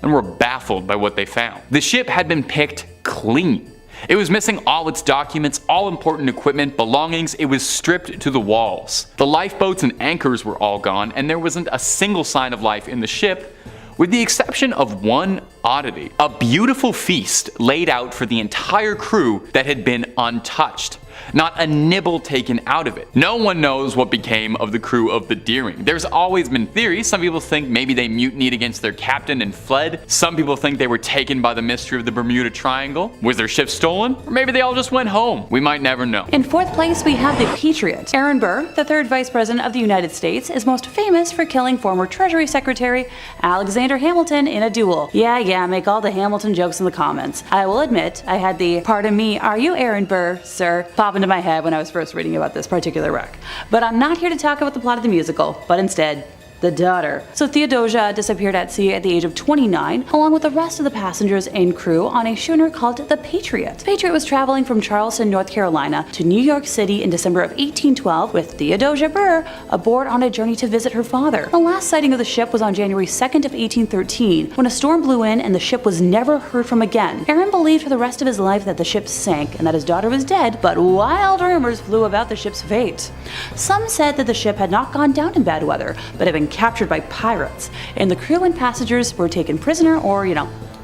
and were baffled by what they found. The ship had been picked clean. It was missing all its documents, all important equipment, belongings. It was stripped to the walls. The lifeboats and anchors were all gone, and there wasn't a single sign of life in the ship, with the exception of one oddity. A beautiful feast laid out for the entire crew that had been untouched. Not a nibble taken out of it. No one knows what became of the crew of the Deering. There's always been theories. Some people think maybe they mutinied against their captain and fled. Some people think they were taken by the mystery of the Bermuda Triangle. Was their ship stolen? Or maybe they all just went home. We might never know. In 4th place, we have the Patriot. Aaron Burr, the 3rd Vice President of the United States, is most famous for killing former Treasury Secretary Alexander Hamilton in a duel. Yeah, make all the Hamilton jokes in the comments. I will admit, I had the "pardon me, are you Aaron Burr, sir?" pop into my head when I was first reading about this particular wreck. But I'm not here to talk about the plot of the musical, but instead, the daughter. So Theodosia disappeared at sea at the age of 29, along with the rest of the passengers and crew on a schooner called the Patriot. The Patriot was traveling from Charleston, North Carolina to New York City in December of 1812 with Theodosia Burr aboard on a journey to visit her father. The last sighting of the ship was on January 2nd of 1813, when a storm blew in and the ship was never heard from again. Aaron believed for the rest of his life that the ship sank and that his daughter was dead, but wild rumors flew about the ship's fate. Some said that the ship had not gone down in bad weather, but had been captured by pirates, and the crew and passengers were taken prisoner or,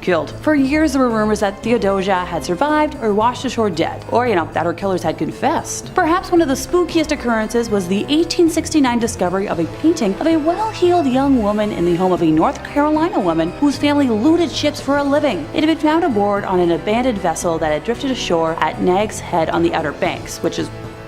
killed. For years there were rumors that Theodosia had survived or washed ashore dead, or that her killers had confessed. Perhaps one of the spookiest occurrences was the 1869 discovery of a painting of a well-heeled young woman in the home of a North Carolina woman whose family looted ships for a living. It had been found aboard on an abandoned vessel that had drifted ashore at Nag's Head on the Outer Banks,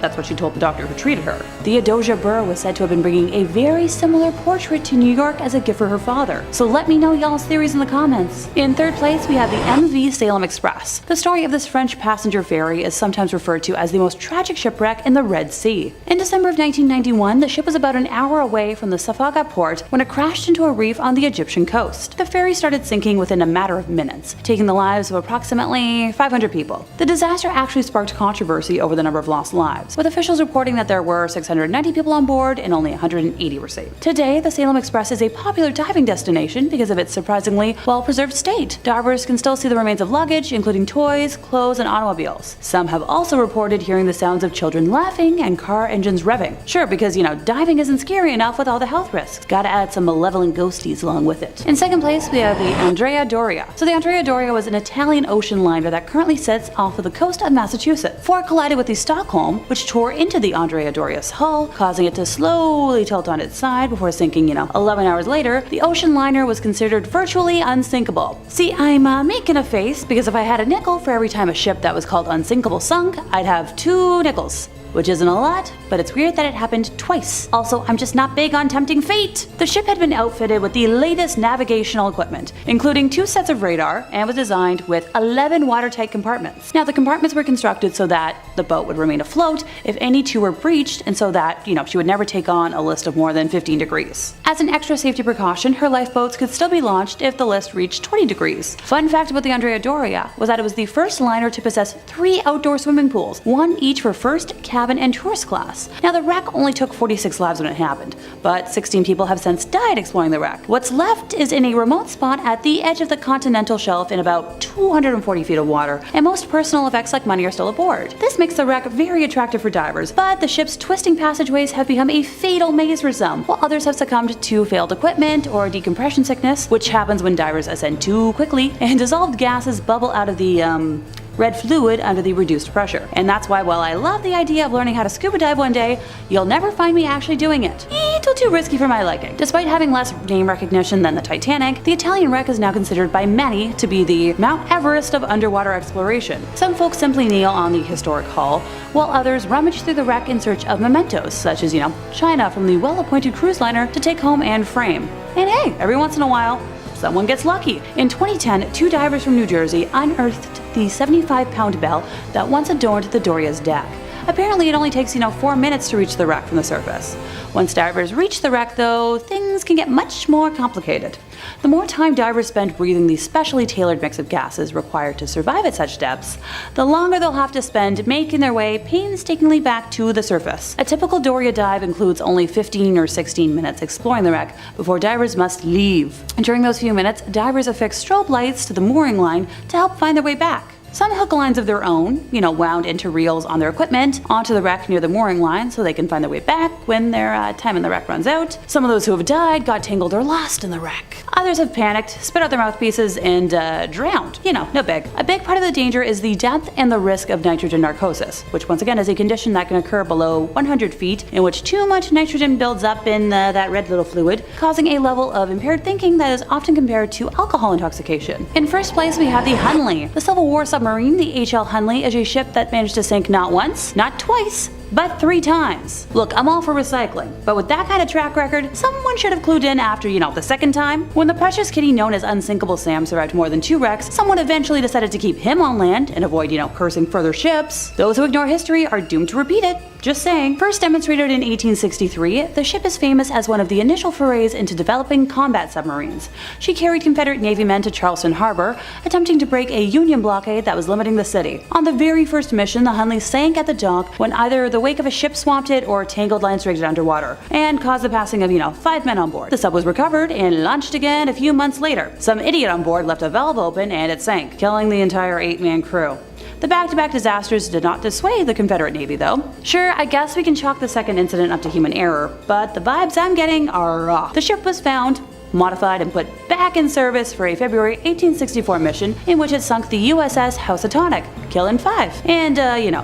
that's what she told the doctor who treated her. Theodosia Burr was said to have been bringing a very similar portrait to New York as a gift for her father. So let me know y'all's theories in the comments. In third place, we have the MV Salem Express. The story of this French passenger ferry is sometimes referred to as the most tragic shipwreck in the Red Sea. In December of 1991, the ship was about an hour away from the Safaga port when it crashed into a reef on the Egyptian coast. The ferry started sinking within a matter of minutes, taking the lives of approximately 500 people. The disaster actually sparked controversy over the number of lost lives, with officials reporting that there were 690 people on board and only 180 were saved. Today, the Salem Express is a popular diving destination because of its surprisingly well-preserved state. Divers can still see the remains of luggage, including toys, clothes, and automobiles. Some have also reported hearing the sounds of children laughing and car engines revving. Sure, because diving isn't scary enough with all the health risks. Gotta add some malevolent ghosties along with it. In second place, we have the Andrea Doria. So the Andrea Doria was an Italian ocean liner that currently sits off of the coast of Massachusetts. Before it collided with the Stockholm, which tore into the Andrea Doria's hull, causing it to slowly tilt on its side before sinking, 11 hours later, the ocean liner was considered virtually unsinkable. See, I'm making a face because if I had a nickel for every time a ship that was called unsinkable sunk, I'd have 2 nickels. Which isn't a lot, but it's weird that it happened twice. Also, I'm just not big on tempting fate. The ship had been outfitted with the latest navigational equipment, including 2 sets of radar, and was designed with 11 watertight compartments. Now, the compartments were constructed so that the boat would remain afloat if any 2 were breached, and so that, she would never take on a list of more than 15 degrees. As an extra safety precaution, her lifeboats could still be launched if the list reached 20 degrees. Fun fact about the Andrea Doria was that it was the first liner to possess 3 outdoor swimming pools, 1 each for first, cabin, and tourist class. Now, the wreck only took 46 lives when it happened, but 16 people have since died exploring the wreck. What's left is in a remote spot at the edge of the continental shelf in about 240 feet of water, and most personal effects like money are still aboard. This makes the wreck very attractive for divers, but the ship's twisting passageways have become a fatal maze for some, while others have succumbed to failed equipment or decompression sickness, which happens when divers ascend too quickly and dissolved gases bubble out of the red fluid under the reduced pressure. And that's why, while I love the idea of learning how to scuba dive one day, you'll never find me actually doing it. A little too risky for my liking. Despite having less name recognition than the Titanic, the Italian wreck is now considered by many to be the Mount Everest of underwater exploration. Some folks simply kneel on the historic hull, while others rummage through the wreck in search of mementos, such as, China from the well-appointed cruise liner to take home and frame. And hey, every once in a while, someone gets lucky. In 2010, 2 divers from New Jersey unearthed the 75-pound bell that once adorned the Doria's deck. Apparently, it only takes, 4 minutes to reach the wreck from the surface. Once divers reach the wreck, though, things can get much more complicated. The more time divers spend breathing the specially tailored mix of gases required to survive at such depths, the longer they'll have to spend making their way painstakingly back to the surface. A typical Doria dive includes only 15 or 16 minutes exploring the wreck before divers must leave. And during those few minutes, divers affix strobe lights to the mooring line to help find their way back. Some hook lines of their own, wound into reels on their equipment, onto the wreck near the mooring line so they can find their way back when their time in the wreck runs out. Some of those who have died got tangled or lost in the wreck. Others have panicked, spit out their mouthpieces, and drowned. No big. A big part of the danger is the depth and the risk of nitrogen narcosis, which once again is a condition that can occur below 100 feet, in which too much nitrogen builds up in that red little fluid, causing a level of impaired thinking that is often compared to alcohol intoxication. In first place, we have the Hunley. The Civil War submarine, the H.L. Hunley, is a ship that managed to sink not once, not twice, but 3 times. Look, I'm all for recycling, but with that kind of track record, someone should have clued in after, the second time. When the precious kitty known as Unsinkable Sam survived more than 2 wrecks, someone eventually decided to keep him on land and avoid, cursing further ships. Those who ignore history are doomed to repeat it. Just saying. First demonstrated in 1863, the ship is famous as one of the initial forays into developing combat submarines. She carried Confederate Navy men to Charleston Harbor, attempting to break a Union blockade that was limiting the city. On the very first mission, the Hunley sank at the dock when either the wake of a ship swamped it or tangled lines dragged it underwater, and caused the passing of, 5 men on board. The sub was recovered and launched again a few months later. Some idiot on board left a valve open and it sank, killing the entire 8-man crew. The back-to-back disasters did not dissuade the Confederate Navy, though. Sure, I guess we can chalk the second incident up to human error, but the vibes I'm getting are off. The ship was found modified and put back in service for a February 1864 mission in which it sunk the USS Housatonic, killing 5. And,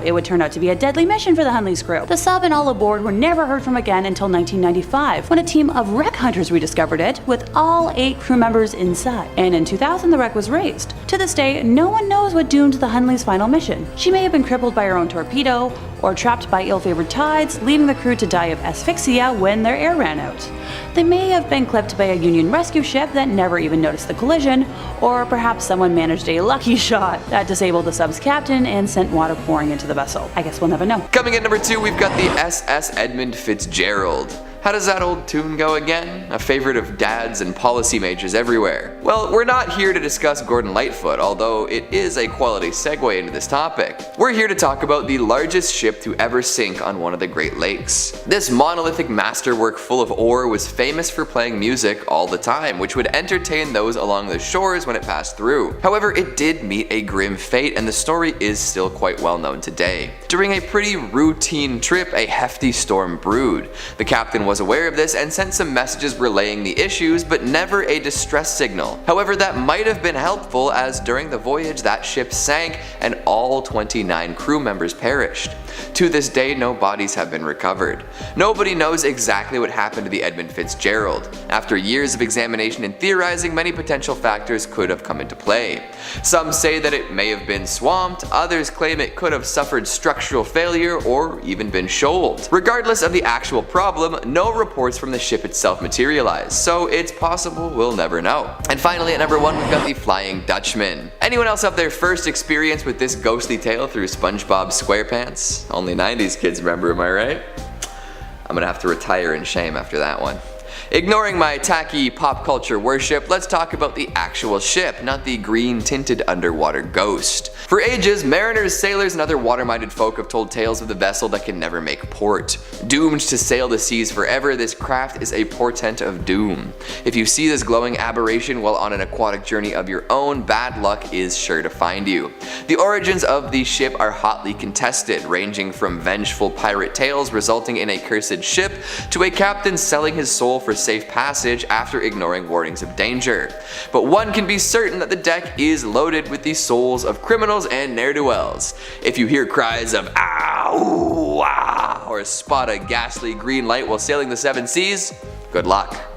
it would turn out to be a deadly mission for the Hunley's crew. The sub and all aboard were never heard from again until 1995, when a team of wreck hunters rediscovered it, with all 8 crew members inside. And in 2000, the wreck was raised. To this day, no one knows what doomed the Hunley's final mission. She may have been crippled by her own torpedo, or trapped by ill-favored tides, leaving the crew to die of asphyxia when their air ran out. They may have been clipped by a Union rescue ship that never even noticed the collision, or perhaps someone managed a lucky shot that disabled the sub's captain and sent water pouring into the vessel. I guess we'll never know. Coming in number 2, we've got the SS Edmund Fitzgerald. How does that old tune go again? A favorite of dads and policy majors everywhere. Well, we're not here to discuss Gordon Lightfoot, although it is a quality segue into this topic. We're here to talk about the largest ship to ever sink on one of the Great Lakes. This monolithic masterwork full of ore was famous for playing music all the time, which would entertain those along the shores when it passed through. However, it did meet a grim fate, and the story is still quite well known today. During a pretty routine trip, a hefty storm brewed. The captain was aware of this and sent some messages relaying the issues, but never a distress signal. However, that might have been helpful, as during the voyage that ship sank and all 29 crew members perished. To this day, no bodies have been recovered. Nobody knows exactly what happened to the Edmund Fitzgerald. After years of examination and theorizing, many potential factors could have come into play. Some say that it may have been swamped, others claim it could have suffered structural failure or even been shoaled. Regardless of the actual problem, no reports from the ship itself materialized, so it's possible we'll never know. And finally, at number 1, we've got the Flying Dutchman. Anyone else have their first experience with this ghostly tale through SpongeBob SquarePants? Only 90s kids remember, am I right? I'm gonna have to retire in shame after that one. Ignoring my tacky pop culture worship, let's talk about the actual ship, not the green tinted underwater ghost. For ages, mariners, sailors, and other water-minded folk have told tales of the vessel that can never make port. Doomed to sail the seas forever, this craft is a portent of doom. If you see this glowing aberration while on an aquatic journey of your own, bad luck is sure to find you. The origins of the ship are hotly contested, ranging from vengeful pirate tales resulting in a cursed ship, to a captain selling his soul for safe passage after ignoring warnings of danger. But one can be certain that the deck is loaded with the souls of criminals and ne'er-do-wells. If you hear cries of "ah, ooh, ah," or spot a ghastly green light while sailing the 7 seas, good luck.